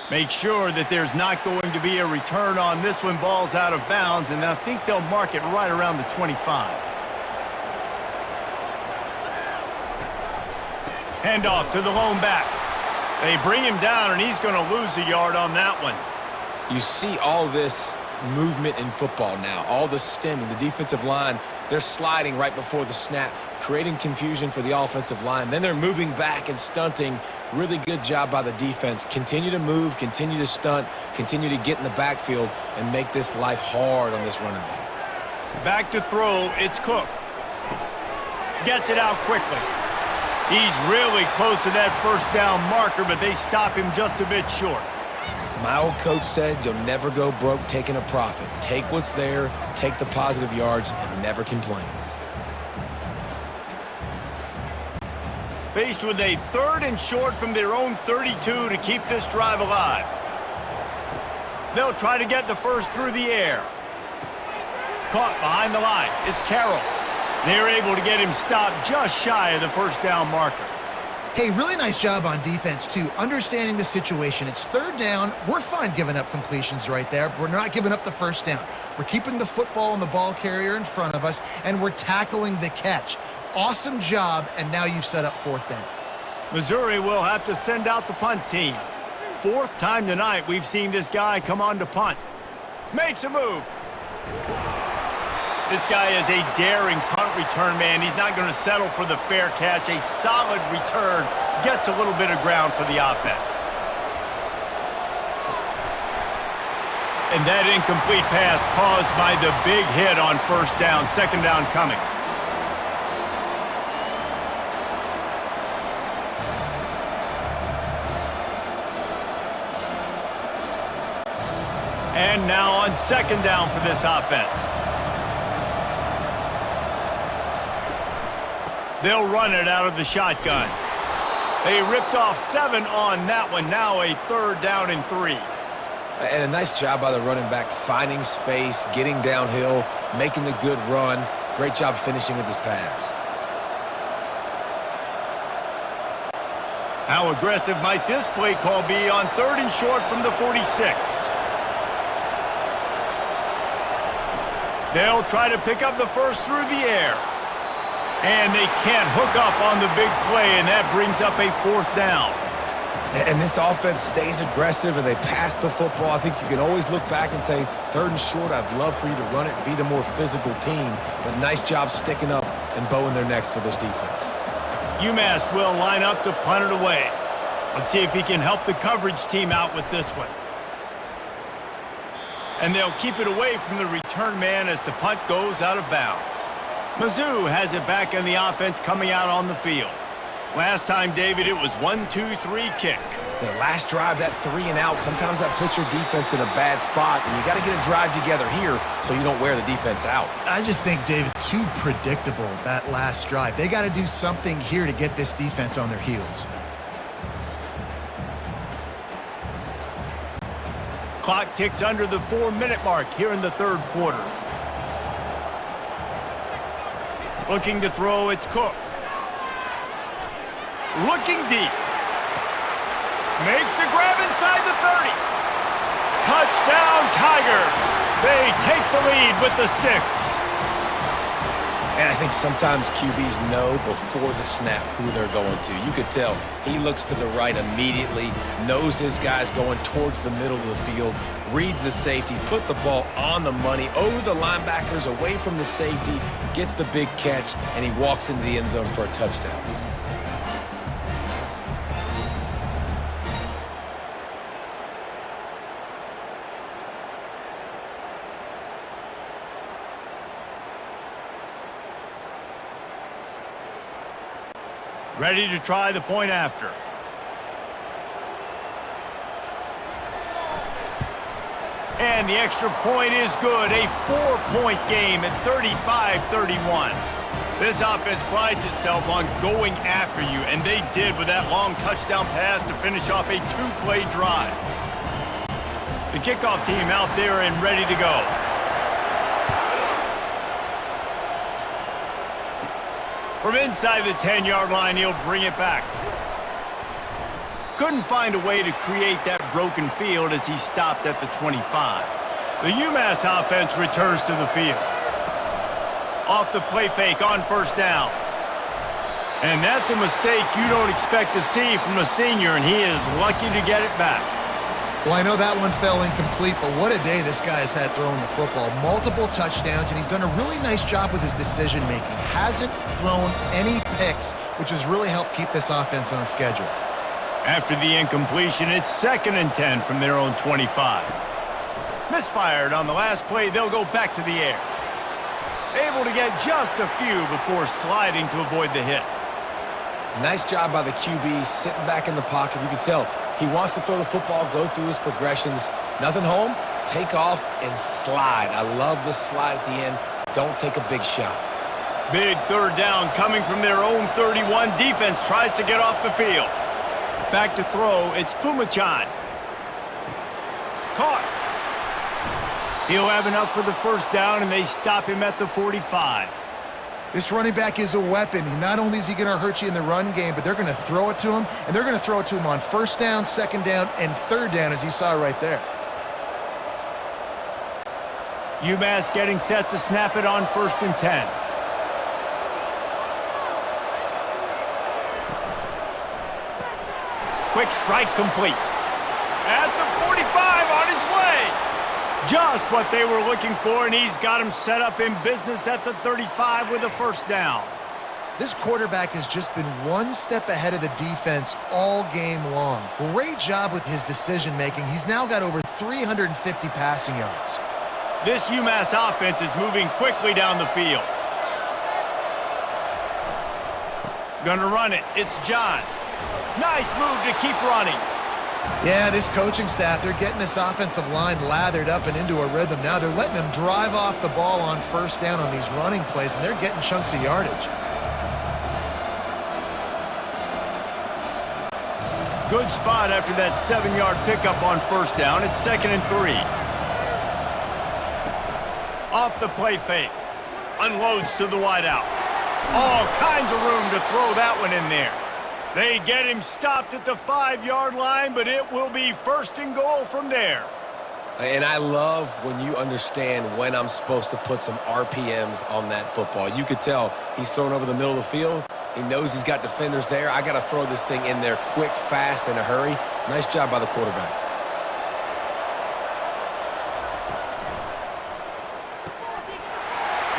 Make sure that there's not going to be a return on this one. Ball's out of bounds, and I think they'll mark it right around the 25. Handoff to the lone back. They bring him down, and he's going to lose a yard on that one. You see all this movement in football now. All the stemming, the defensive line, they're sliding right before the snap, creating confusion for the offensive line. Then they're moving back and stunting. Really good job by the defense. Continue to move, continue to stunt, continue to get in the backfield and make this life hard on this running back. Back to throw, it's Cook. Gets it out quickly. He's really close to that first down marker, but they stop him just a bit short. My old coach said you'll never go broke taking a profit. Take what's there, take the positive yards, and never complain. Faced with a 3rd and short from their own 32 to keep this drive alive. They'll try to get the first through the air. Caught behind the line. It's Carroll. They're able to get him stopped just shy of the first down marker. Hey, really nice job on defense, too. Understanding the situation. It's 3rd down. We're fine giving up completions right there. We're not giving up the first down. We're keeping the football and the ball carrier in front of us, and we're tackling the catch. Awesome job, and now you've set up 4th down. Missouri will have to send out the punt team. 4th time tonight we've seen this guy come on to punt. Makes a move. This guy is a daring punt return man. He's not going to settle for the fair catch. A solid return. Gets a little bit of ground for the offense. And that incomplete pass caused by the big hit on first down. 2nd down coming. And now on 2nd down for this offense. They'll run it out of the shotgun. They ripped off 7 on that one. Now a 3rd down and 3. And a nice job by the running back, finding space, getting downhill, making the good run. Great job finishing with his pads. How aggressive might this play call be on 3rd and short from the 46? They'll try to pick up the first through the air. And they can't hook up on the big play, and that brings up a 4th down. And this offense stays aggressive, and they pass the football. I think you can always look back and say, 3rd and short, I'd love for you to run it and be the more physical team. But nice job sticking up and bowing their necks for this defense. UMass will line up to punt it away. Let's see if he can help the coverage team out with this one. And they'll keep it away from the return man as the punt goes out of bounds. Mizzou has it back in the offense coming out on the field. Last time, David, it was 1-2-3 kick. The last drive, that 3 and out, sometimes that puts your defense in a bad spot, and you got to get a drive together here so you don't wear the defense out. I just think, David, too predictable, that last drive. They got to do something here to get this defense on their heels. Clock ticks under the 4-minute mark here in the 3rd quarter. Looking to throw, it's Cook. Looking deep. Makes the grab inside the 30. Touchdown, Tigers. They take the lead with the 6. And I think sometimes QBs know before the snap who they're going to. You could tell he looks to the right immediately, knows his guy's going towards the middle of the field, reads the safety, put the ball on the money, over the linebackers, away from the safety, gets the big catch, and he walks into the end zone for a touchdown. Ready to try the point after. And the extra point is good. A 4-point game at 35-31. This offense prides itself on going after you, and they did with that long touchdown pass to finish off a 2-play drive. The kickoff team out there and ready to go. From inside the 10-yard line, he'll bring it back. Couldn't find a way to create that broken field as he stopped at the 25. The UMass offense returns to the field. Off the play fake on first down. And that's a mistake you don't expect to see from a senior, and he is lucky to get it back. Well, I know that one fell incomplete, but what a day this guy has had throwing the football. Multiple touchdowns, and he's done a really nice job with his decision-making. Hasn't thrown any picks, which has really helped keep this offense on schedule. After the incompletion, it's 2nd and 10 from their own 25. Misfired on the last play, they'll go back to the air. Able to get just a few before sliding to avoid the hits. Nice job by the QB, sitting back in the pocket. You can tell he wants to throw the football, go through his progressions. Nothing home, take off, and slide. I love the slide at the end. Don't take a big shot. Big 3rd down coming from their own 31. Defense tries to get off the field. Back to throw, it's Pumachan. Caught. He'll have enough for the 1st down, and they stop him at the 45. This running back is a weapon. Not only is he going to hurt you in the run game, but they're going to throw it to him, and they're going to throw it to him on 1st down, 2nd down, and 3rd down, as you saw right there. UMass getting set to snap it on 1st and 10. Quick strike complete. At the 45, on his way. Just what they were looking for, and he's got him set up in business at the 35 with a 1st down. This quarterback has just been one step ahead of the defense all game long. Great job with his decision-making. He's now got over 350 passing yards. This UMass offense is moving quickly down the field. Gonna run it. It's John. Nice move to keep running. Yeah, this coaching staff, they're getting this offensive line lathered up and into a rhythm. Now they're letting them drive off the ball on 1st down on these running plays, and they're getting chunks of yardage. Good spot after that 7-yard pickup on 1st down. It's 2nd and 3. Off the play fake. Unloads to the wideout. All kinds of room to throw that one in there. They get him stopped at the 5-yard line, but it will be 1st and goal from there. And I love when you understand when I'm supposed to put some RPMs on that football. You could tell he's thrown over the middle of the field. He knows he's got defenders there. I got to throw this thing in there quick, fast, in a hurry. Nice job by the quarterback.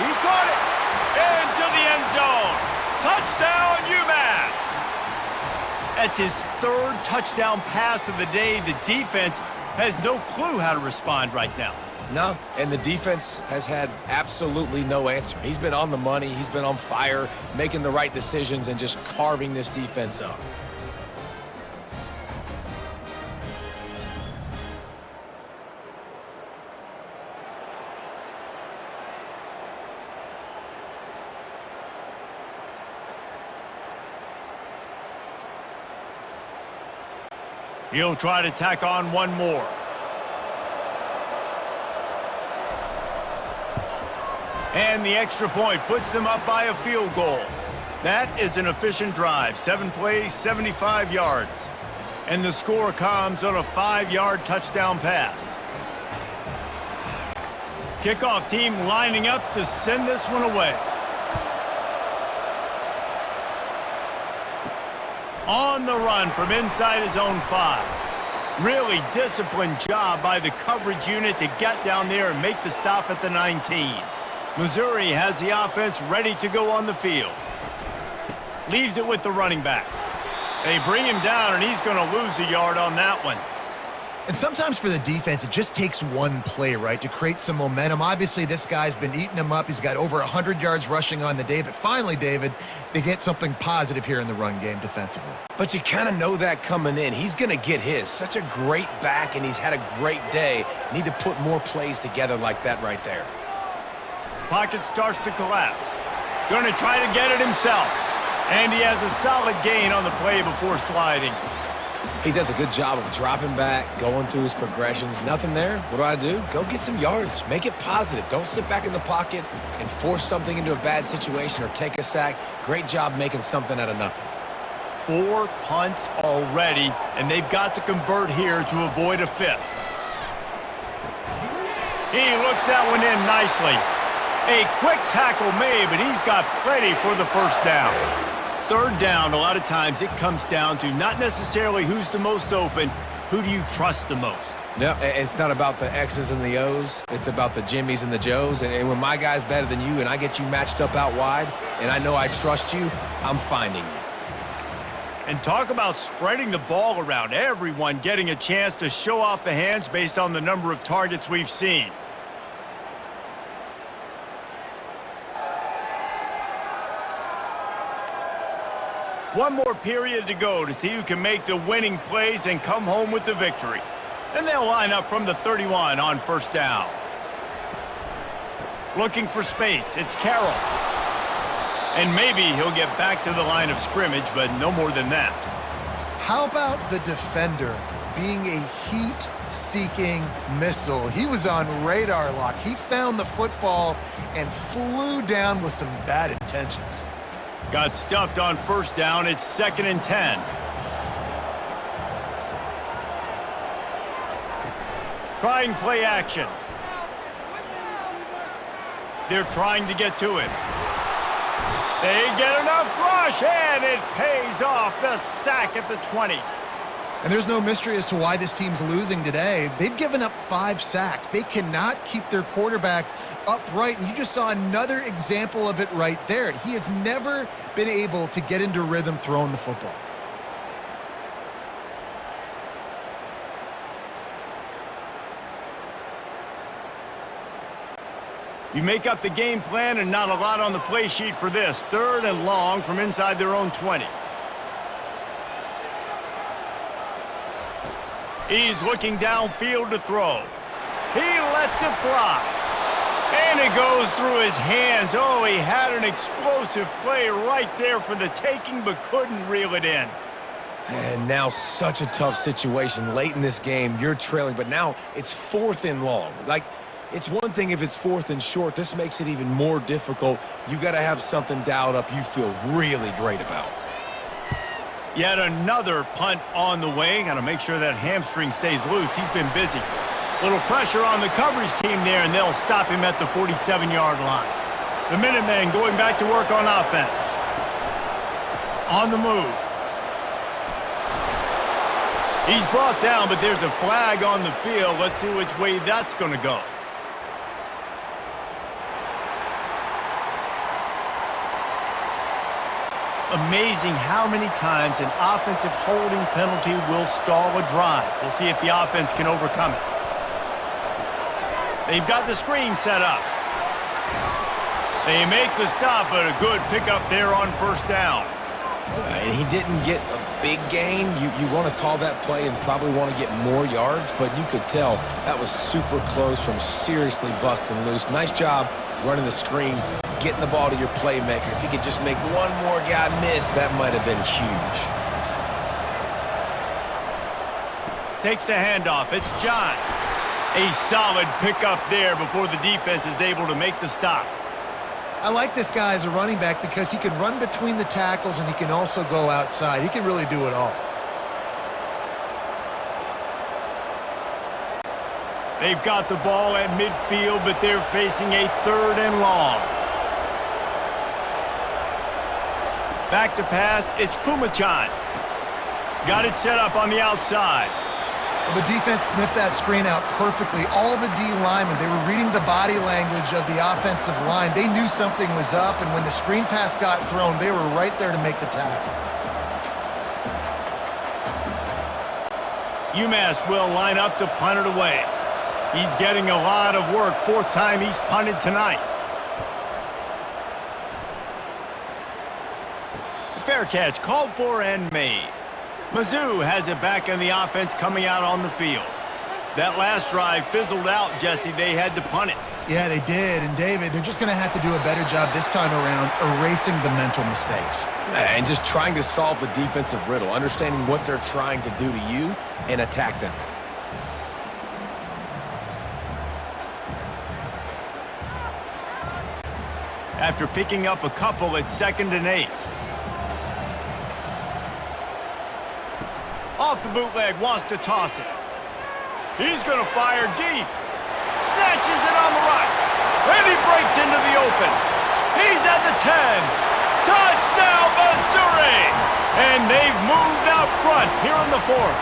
He caught it into the end zone. Touchdown, UMass. That's his 3rd touchdown pass of the day. The defense has no clue how to respond right now. No, and the defense has had absolutely no answer. He's been on the money. He's been on fire, making the right decisions and just carving this defense up. He'll try to tack on one more. And the extra point puts them up by a field goal. That is an efficient drive. 7 plays, 75 yards. And the score comes on a 5-yard touchdown pass. Kickoff team lining up to send this one away. On the run from inside his own 5. Really disciplined job by the coverage unit to get down there and make the stop at the 19. Missouri has the offense ready to go on the field. Leaves it with the running back. They bring him down, and he's going to lose a yard on that one. And sometimes for the defense, it just takes one play, right, to create some momentum. Obviously, this guy's been eating them up. He's got over 100 yards rushing on the day. But finally, David, they get something positive here in the run game defensively. But you kind of know that coming in. He's going to get his. Such a great back, and he's had a great day. Need to put more plays together like that right there. Pocket starts to collapse. Going to try to get it himself. And he has a solid gain on the play before sliding. He does a good job of dropping back, going through his progressions. Nothing there. What do? Go get some yardage. Make it positive. Don't sit back in the pocket and force something into a bad situation or take a sack. Great job making something out of nothing. 4 punts already, and they've got to convert here to avoid a 5th. He looks that one in nicely. A quick tackle made, but he's got plenty for the 1st down. 3rd down, a lot of times it comes down to not necessarily who's the most open, who do you trust the most? No, it's not about the X's and the O's. It's about the Jimmys and the Joes. And when my guy's better than you and I get you matched up out wide and I know I trust you, I'm finding you. And talk about spreading the ball around. Everyone getting a chance to show off the hands based on the number of targets we've seen. One more period to go to see who can make the winning plays and come home with the victory. And they'll line up from the 31 on first down. Looking for space, it's Carroll. And maybe he'll get back to the line of scrimmage, but no more than that. How about the defender being a heat-seeking missile? He was on radar lock. He found the football and flew down with some bad intentions. Got stuffed on first down. It's 2nd and 10. Trying play action. They're trying to get to him. They get enough rush, and it pays off. The sack at the 20. And there's no mystery as to why this team's losing today. They've given up 5 sacks. They cannot keep their quarterback upright, and you just saw another example of it right there. He has never been able to get into rhythm throwing the football. You make up the game plan and not a lot on the play sheet for this. 3rd and long from inside their own 20. He's looking downfield to throw. He lets it fly. And it goes through his hands. Oh, he had an explosive play right there for the taking, but couldn't reel it in. And now such a tough situation. Late in this game, you're trailing, but now it's 4th and long. Like, it's one thing if it's 4th and short. This makes it even more difficult. You got to have something dialed up you feel really great about. Yet another punt on the way. Got to make sure that hamstring stays loose. He's been busy. Little pressure on the coverage team there, and they'll stop him at the 47-yard line. The Minutemen going back to work on offense. On the move. He's brought down, but there's a flag on the field. Let's see which way that's going to go. Amazing how many times an offensive holding penalty will stall a drive. We'll see if the offense can overcome it. They've got the screen set up. They make the stop, but a good pickup there on first down. He didn't get a big gain. You want to call that play and probably want to get more yards, but you could tell that was super close from seriously busting loose. Nice job running the screen, getting the ball to your playmaker. If you could just make one more guy miss, that might have been huge. Takes the handoff. It's John. A solid pickup there before the defense is able to make the stop. I like this guy as a running back because he can run between the tackles and he can also go outside. He can really do it all. They've got the ball at midfield, but they're facing a 3rd and long. Back to pass, it's Pumachan. Got it set up on the outside. Well, the defense sniffed that screen out perfectly. All the D linemen, they were reading the body language of the offensive line. They knew something was up, and when the screen pass got thrown, they were right there to make the tackle. UMass will line up to punt it away. He's getting a lot of work. 4th time he's punted tonight. Fair catch called for and made. Mizzou has it back in the offense coming out on the field. That last drive fizzled out, Jesse. They had to punt it. Yeah, they did. And, David, they're just going to have to do a better job this time around erasing the mental mistakes. And just trying to solve the defensive riddle, understanding what they're trying to do to you and attack them. After picking up a couple, it's 2nd and 8. Off the bootleg, wants to toss it. He's going to fire deep. Snatches it on the right. And he breaks into the open. He's at the 10. Touchdown, Missouri! And they've moved out front here in the 4th.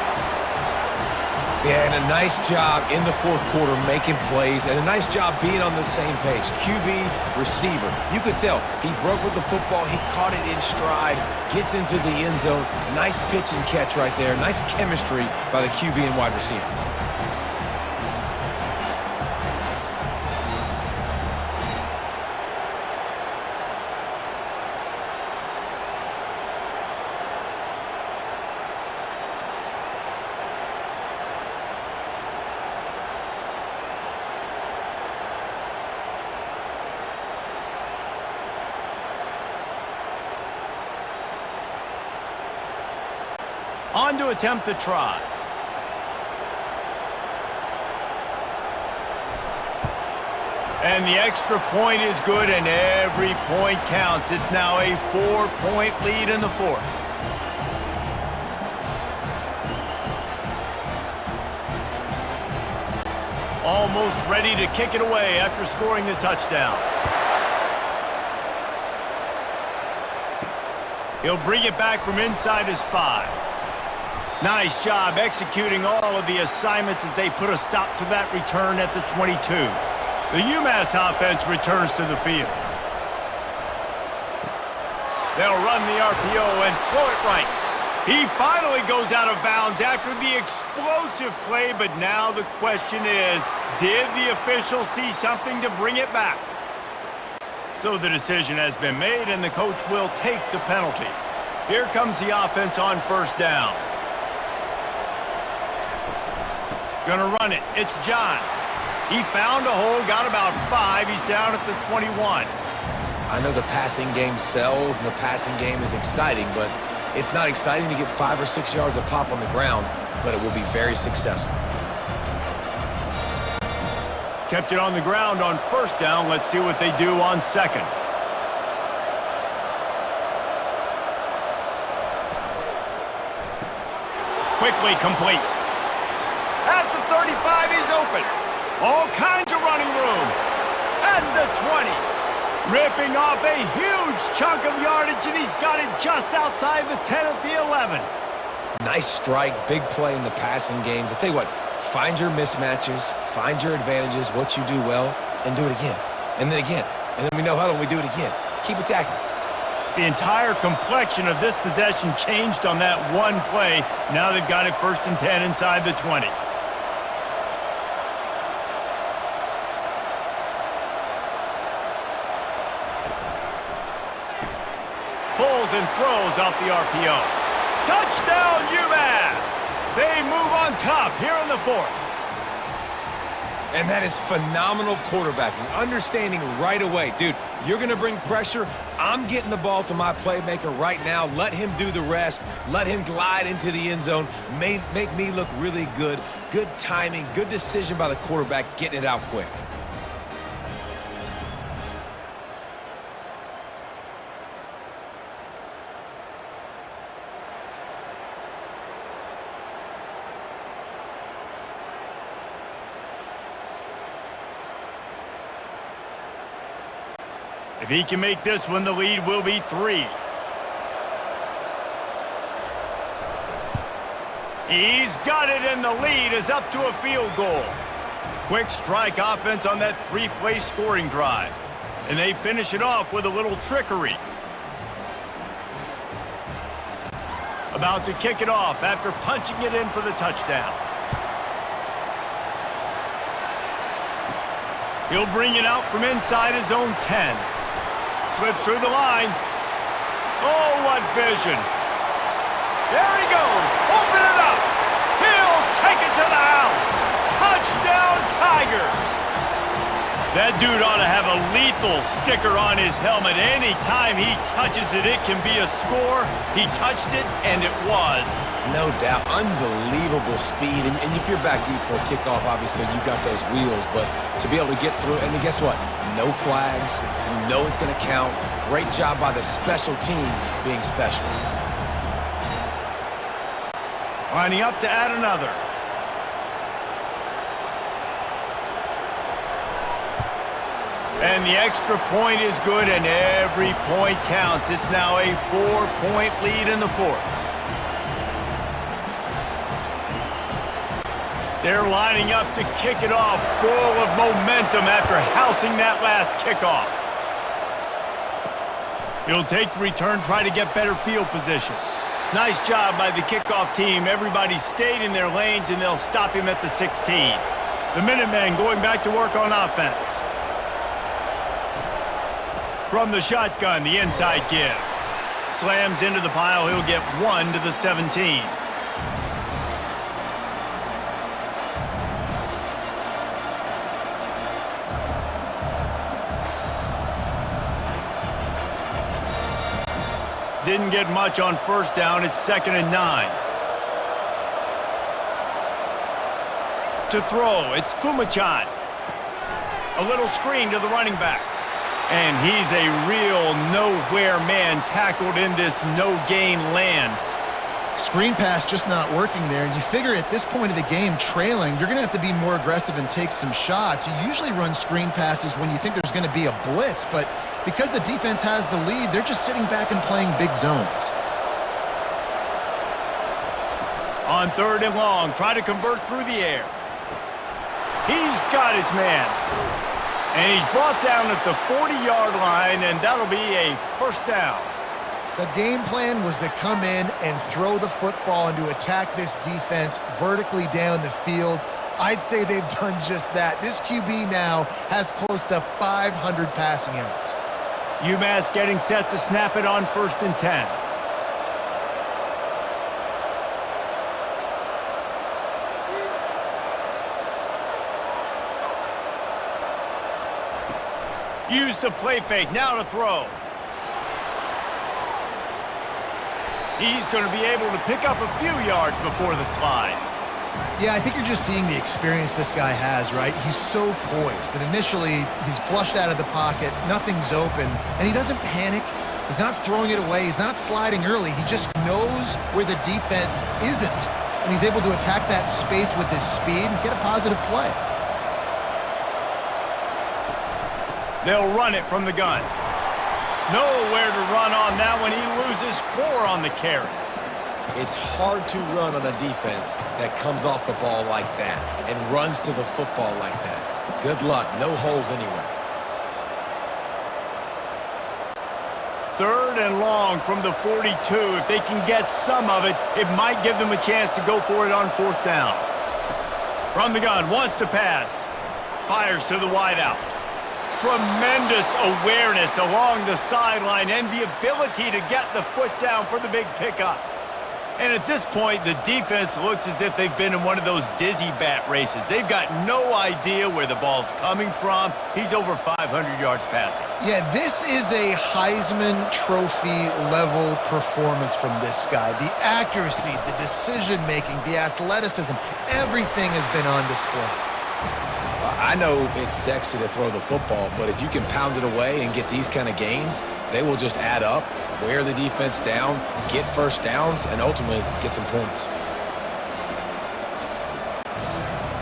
Yeah, and a nice job in the fourth quarter making plays, and a nice job being on the same page. QB, receiver. You could tell he broke with the football. He caught it in stride, gets into the end zone. Nice pitch and catch right there. Nice chemistry by the QB and wide receiver. On to attempt the try. And the extra point is good, and every point counts. It's now a 4-point lead in the fourth. Almost ready to kick it away after scoring the touchdown. He'll bring it back from inside his 5. Nice job executing all of the assignments as they put a stop to that return at the 22. The UMass offense returns to the field. They'll run the RPO and throw it right. He finally goes out of bounds after the explosive play, but now the question is, did the official see something to bring it back? So the decision has been made, and the coach will take the penalty. Here comes the offense on first down. Gonna run it. It's John. He found a hole, got about 5. He's down at the 21. I know the passing game sells and the passing game is exciting, but it's not exciting to get 5 or 6 yards of pop on the ground, but it will be very successful. Kept it on the ground on first down. Let's see what they do on second. Quickly complete. At the 35, he's open. All kinds of running room. At the 20. Ripping off a huge chunk of yardage, and he's got it just outside the 10 at the 11. Nice strike, big play in the passing games. I tell you what, find your mismatches, find your advantages, what you do well, and do it again. And then again. And then we know huddle, we do it again. Keep attacking. The entire complexion of this possession changed on that one play. Now they've got it 1st and 10 inside the 20. Pulls and throws off the RPO. Touchdown, UMass! They move on top here in the fourth. And that is phenomenal quarterbacking. Understanding right away, dude, you're going to bring pressure. I'm getting the ball to my playmaker right now. Let him do the rest. Let him glide into the end zone. Make me look really good. Good timing, good decision by the quarterback, getting it out quick. If he can make this one, the lead will be 3. He's got it, and the lead is up to a field goal. Quick strike offense on that 3-play scoring drive. And they finish it off with a little trickery. About to kick it off after punching it in for the touchdown. He'll bring it out from inside his own 10. Slips through the line. Oh, what vision. There he goes. Open it up. He'll take it to the house. Touchdown, Tigers. That dude ought to have a lethal sticker on his helmet. Anytime he touches it, it can be a score. He touched it, and it was. No doubt. Unbelievable speed. And if you're back deep for a kickoff, obviously you've got those wheels. But to be able to get through, and guess what? No flags. You know it's going to count. Great job by the special teams being special. Lining up to add another. And the extra point is good, and every point counts. It's now a 4-point lead in the fourth. They're lining up to kick it off, full of momentum after housing that last kickoff. He'll take the return, try to get better field position. Nice job by the kickoff team. Everybody stayed in their lanes, and they'll stop him at the 16. The Minutemen going back to work on offense. From the shotgun, the inside give. Slams into the pile. He'll get 1 to the 17. Didn't get much on first down. It's 2nd and 9. To throw, it's Pumachan. A little screen to the running back. And he's a real nowhere man tackled in this no-gain land. Screen pass just not working there, and you figure at this point of the game, trailing, you're going to have to be more aggressive and take some shots. You usually run screen passes when you think there's going to be a blitz, but because the defense has the lead, they're just sitting back and playing big zones. On 3rd and long, try to convert through the air. He's got his man. And he's brought down at the 40-yard line, and that'll be a first down. The game plan was to come in and throw the football and to attack this defense vertically down the field. I'd say they've done just that. This QB now has close to 500 passing yards. UMass getting set to snap it on 1st and 10. Use the play fake, now to throw. He's going to be able to pick up a few yards before the slide. Yeah, I think you're just seeing the experience this guy has, right? He's so poised that initially he's flushed out of the pocket, nothing's open, and he doesn't panic. He's not throwing it away. He's not sliding early. He just knows where the defense isn't, and he's able to attack that space with his speed and get a positive play. They'll run it from the gun. Nowhere to run on that one. He loses 4 on the carry. It's hard to run on a defense that comes off the ball like that and runs to the football like that. Good luck. No holes anywhere. 3rd and long from the 42. If they can get some of it, it might give them a chance to go for it on 4th down. From the gun, wants to pass. Fires to the wideout. Tremendous awareness along the sideline and the ability to get the foot down for the big pickup. And at this point, the defense looks as if they've been in one of those dizzy bat races. They've got no idea where the ball's coming from. He's over 500 yards passing. Yeah, this is a Heisman Trophy level performance from this guy. The accuracy, the decision-making, the athleticism, everything has been on display. I know it's sexy to throw the football, but if you can pound it away and get these kind of gains, they will just add up, wear the defense down, get first downs, and ultimately get some points.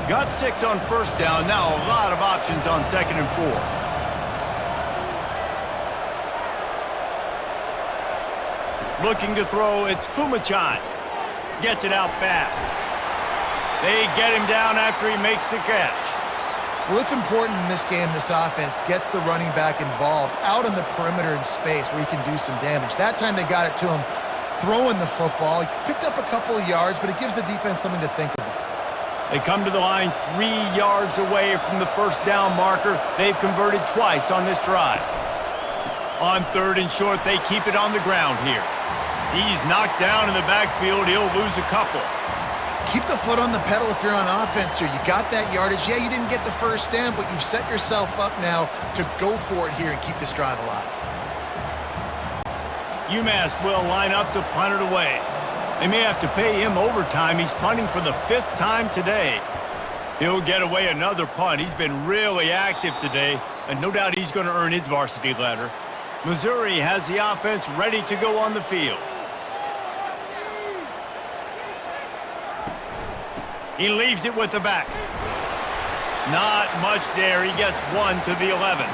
Got 6 on 1st down. Now a lot of options on 2nd and 4. Looking to throw, it's Pumachan. Gets it out fast. They get him down after he makes the catch. Well, it's important in this game, this offense gets the running back involved out on the perimeter in space where he can do some damage. That time they got it to him throwing the football. He picked up a couple of yards, but it gives the defense something to think about. They come to the line 3 yards away from the 1st down marker. They've converted twice on this drive. On 3rd and short, they keep it on the ground here. He's knocked down in the backfield. He'll lose a couple. Keep the foot on the pedal if you're on offense here. You got that yardage. Yeah, you didn't get the first down, but you've set yourself up now to go for it here and keep this drive alive. UMass will line up to punt it away. They may have to pay him overtime. He's punting for the 5th time today. He'll get away another punt. He's been really active today, and no doubt he's going to earn his varsity letter. Missouri has the offense ready to go on the field. He leaves it with the back. Not much there. He gets 1 to the 11.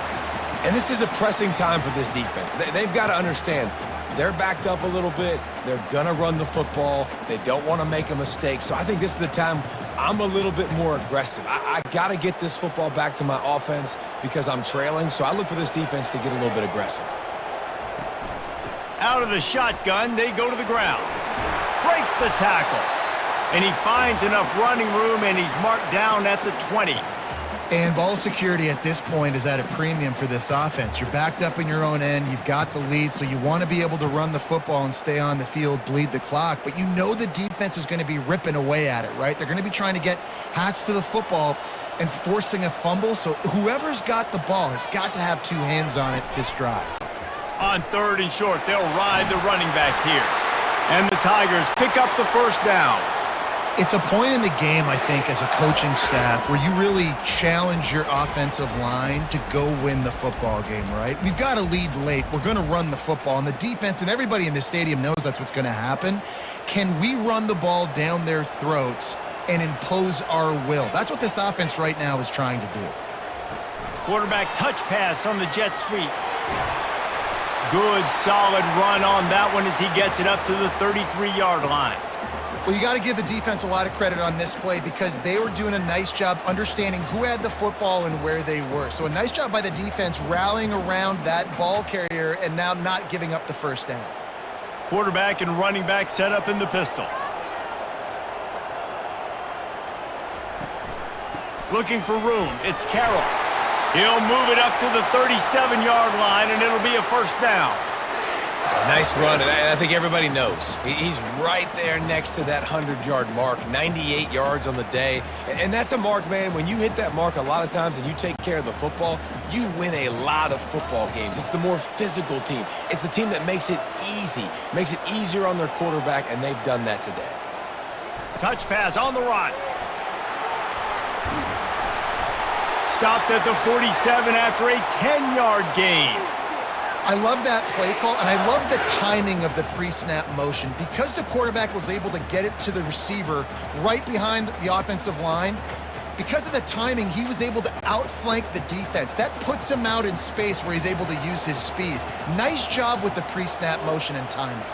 And this is a pressing time for this defense. They've got to understand they're backed up a little bit. They're going to run the football. They don't want to make a mistake. So I think this is the time I'm a little bit more aggressive. I got to get this football back to my offense because I'm trailing. So I look for this defense to get a little bit aggressive. Out of the shotgun, they go to the ground. Breaks the tackle. And he finds enough running room, and he's marked down at the 20. And ball security at this point is at a premium for this offense. You're backed up in your own end. You've got the lead, so you want to be able to run the football and stay on the field, bleed the clock. But you know the defense is going to be ripping away at it, right? They're going to be trying to get hats to the football and forcing a fumble. So whoever's got the ball has got to have two hands on it this drive. On 3rd and short, they'll ride the running back here. And the Tigers pick up the first down. It's a point in the game, I think, as a coaching staff where you really challenge your offensive line to go win the football game, right? We've got a lead late. We're going to run the football, and the defense and everybody in the stadium knows that's what's going to happen. Can we run the ball down their throats and impose our will? That's what this offense right now is trying to do. Quarterback touch pass on the jet sweep. Good, solid run on that one as he gets it up to the 33-yard line. Well, you got to give the defense a lot of credit on this play because they were doing a nice job understanding who had the football and where they were. So a nice job by the defense rallying around that ball carrier and now not giving up the first down. Quarterback and running back set up in the pistol. Looking for room. It's Carroll. He'll move it up to the 37-yard line, and it'll be a first down. Nice run, and I think everybody knows. He's right there next to that 100-yard mark, 98 yards on the day. And that's a mark, man. When you hit that mark a lot of times and you take care of the football, you win a lot of football games. It's the more physical team. It's the team that makes it easy, makes it easier on their quarterback, and they've done that today. Touch pass on the run. Stopped at the 47 after a 10-yard gain. I love that play call, and I love the timing of the pre-snap motion. Because the quarterback was able to get it to the receiver right behind the offensive line, because of the timing, he was able to outflank the defense. That puts him out in space where he's able to use his speed. Nice job with the pre-snap motion and timing.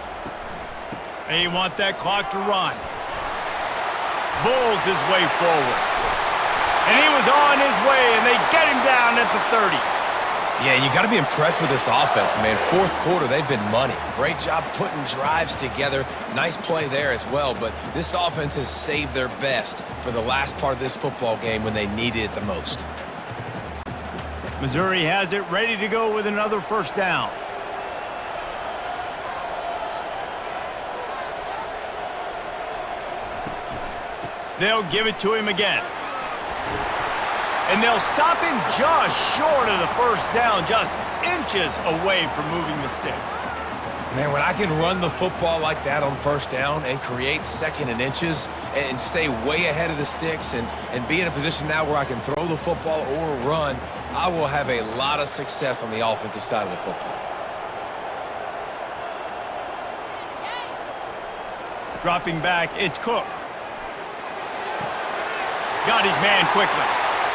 They want that clock to run. Bulls his way forward. And he was on his way, and they get him down at the 30. Yeah, you got to be impressed with this offense, man. Fourth quarter, they've been money. Great job putting drives together. Nice play there as well, but this offense has saved their best for the last part of this football game when they needed it the most. Missouri has it ready to go with another first down. They'll give it to him again. And they'll stop him just short of the first down, just inches away from moving the sticks. Man, when I can run the football like that on first down and create 2nd and inches and stay way ahead of the sticks and be in a position now where I can throw the football or run, I will have a lot of success on the offensive side of the football. Dropping back, it's Cook. Got his man quickly.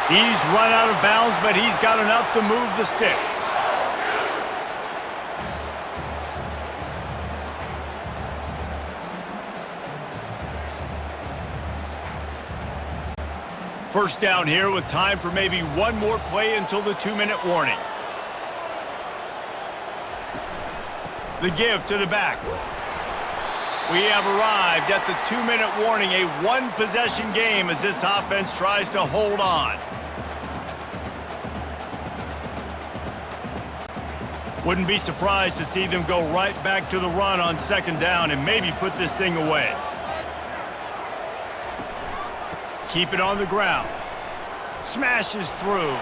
He's run out of bounds, but he's got enough to move the sticks. First down here with time for maybe one more play until the 2-minute warning. The give to the back. We have arrived at the 2-minute warning, a one-possession game as this offense tries to hold on. Wouldn't be surprised to see them go right back to the run on 2nd down and maybe put this thing away. Keep it on the ground. Smashes through.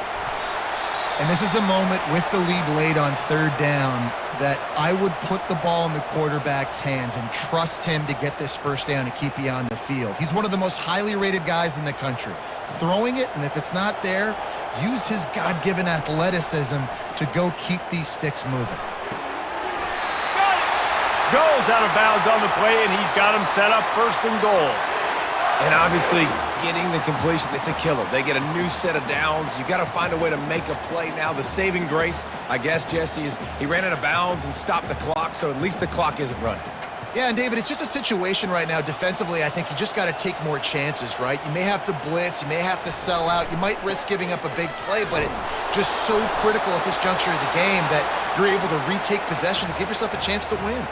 And this is a moment with the lead late on 3rd down that I would put the ball in the quarterback's hands and trust him to get this first down and keep you on the field. He's one of the most highly rated guys in the country. Throwing it, and if it's not there, use his God-given athleticism to go keep these sticks moving. Goes out of bounds on the play, and he's got him set up 1st and goal. And obviously, getting the completion. It's a killer. They get a new set of downs. You got to find a way to make a play now. The saving grace, I guess, Jesse, is he ran out of bounds and stopped the clock, so at least the clock isn't running. Yeah, and David, it's just a situation right now defensively. I think you just got to take more chances, right? You may have to blitz. You may have to sell out. You might risk giving up a big play, but it's just so critical at this juncture of the game that you're able to retake possession to give yourself a chance to win.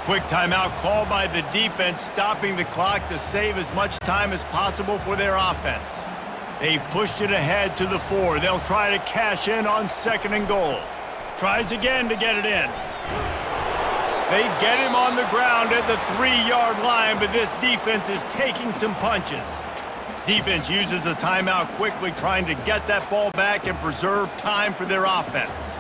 Quick timeout called by the defense, stopping the clock to save as much time as possible for their offense. They've pushed it ahead to the 4. They'll try to cash in on 2nd and goal. Tries again to get it in. They get him on the ground at the 3-yard line, but this defense is taking some punches. Defense uses a timeout quickly, trying to get that ball back and preserve time for their offense.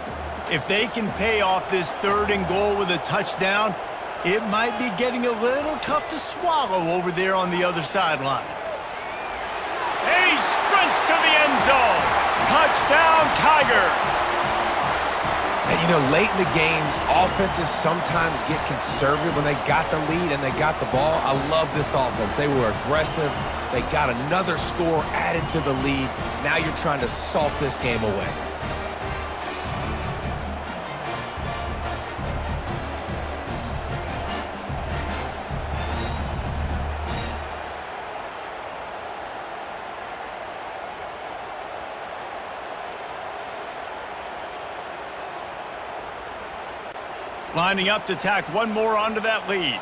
If they can pay off this 3rd and goal with a touchdown, it might be getting a little tough to swallow over there on the other sideline. And he sprints to the end zone. Touchdown, Tigers! And, you know, late in the games, offenses sometimes get conservative when they got the lead and they got the ball. I love this offense. They were aggressive. They got another score added to the lead. Now you're trying to salt this game away. Lining up to tack one more onto that lead.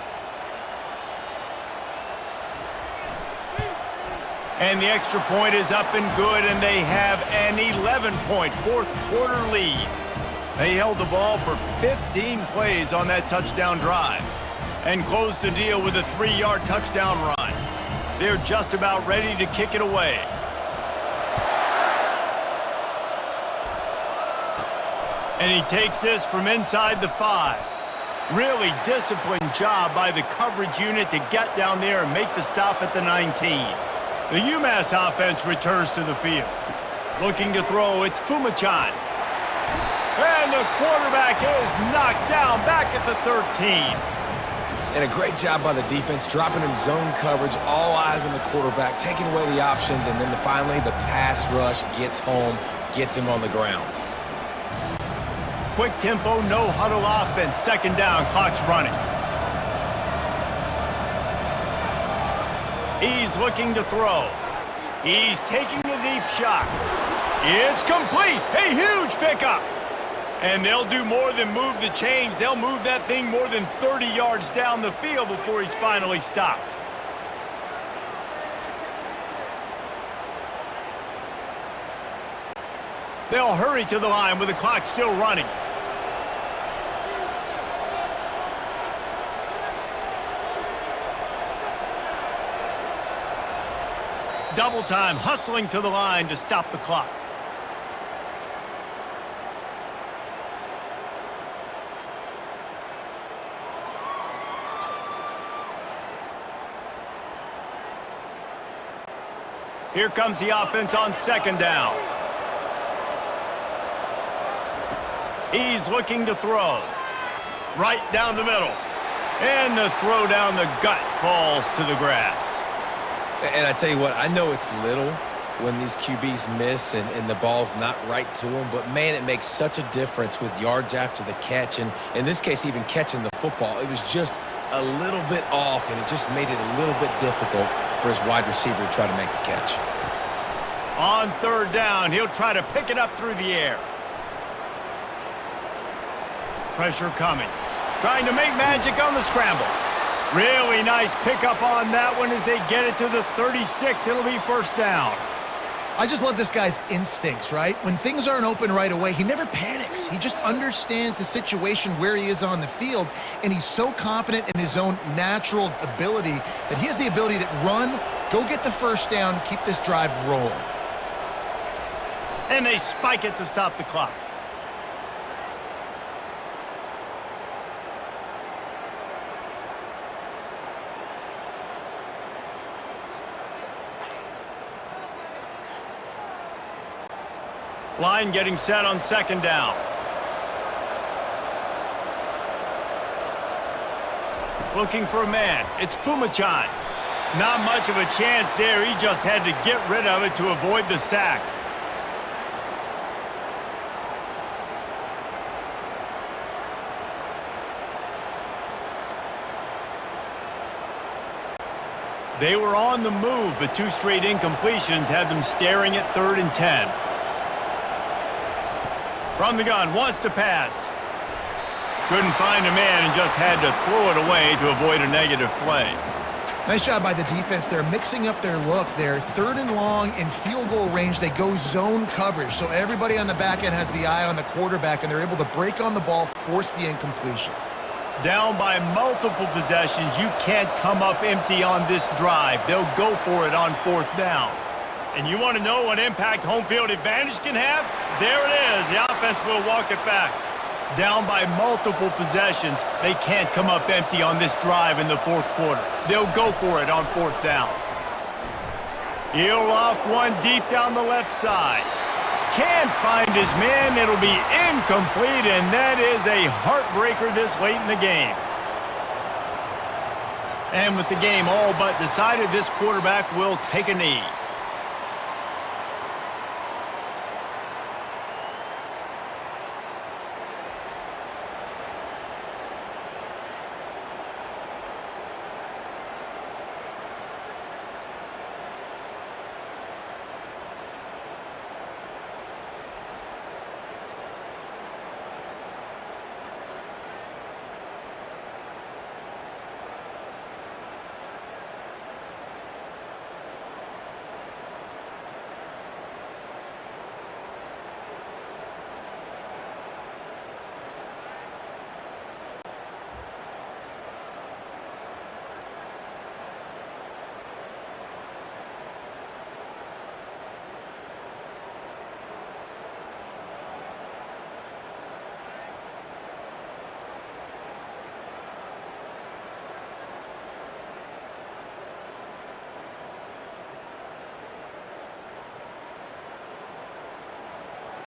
And the extra point is up and good, and they have an 11-point fourth-quarter lead. They held the ball for 15 plays on that touchdown drive and closed the deal with a 3-yard touchdown run. They're just about ready to kick it away. And he takes this from inside the 5. Really disciplined job by the coverage unit to get down there and make the stop at the 19. The UMass offense returns to the field. Looking to throw, it's Pumachan. And the quarterback is knocked down back at the 13. And a great job by the defense, dropping in zone coverage, all eyes on the quarterback, taking away the options, and then finally the pass rush gets home, gets him on the ground. Quick tempo, no huddle offense. 2nd down, clock's running. He's looking to throw. He's taking a deep shot. It's complete. A huge pickup. And they'll do more than move the chains. They'll move that thing more than 30 yards down the field before he's finally stopped. They'll hurry to the line with the clock still running. Double time, hustling to the line to stop the clock. Here comes the offense on 2nd down. He's looking to throw. Right down the middle. And the throw down the gut falls to the grass. And I tell you what, I know it's little when these QBs miss and the ball's not right to them, but man, it makes such a difference with yards after the catch, and in this case, even catching the football. It was just a little bit off, and it just made it a little bit difficult for his wide receiver to try to make the catch. On 3rd down, he'll try to pick it up through the air. Pressure coming. Trying to make magic on the scramble. Really nice pickup on that one as they get it to the 36. It'll be 1st down. I just love this guy's instincts, right? When things aren't open right away, he never panics. He just understands the situation where he is on the field, and he's so confident in his own natural ability that he has the ability to run, go get the 1st down, keep this drive rolling. And they spike it to stop the clock. Line getting set on 2nd down. Looking for a man. It's Pumachan. Not much of a chance there. He just had to get rid of it to avoid the sack. They were on the move, but 2 straight incompletions had them staring at 3rd and 10. From the gun, wants to pass. Couldn't find a man and just had to throw it away to avoid a negative play. Nice job by the defense. They're mixing up their look. They're 3rd and long in field goal range. They go zone coverage, so everybody on the back end has the eye on the quarterback, and they're able to break on the ball, force the incompletion. Down by multiple possessions, you can't come up empty on this drive. They'll go for it on 4th down. And you want to know what impact home field advantage can have? There it is. The offense will walk it back. Down by multiple possessions, they can't come up empty on this drive in the 4th quarter. They'll go for it on 4th down. He'll loft one deep down the left side. Can't find his man. It'll be incomplete, and that is a heartbreaker this late in the game. And with the game all but decided, this quarterback will take a knee.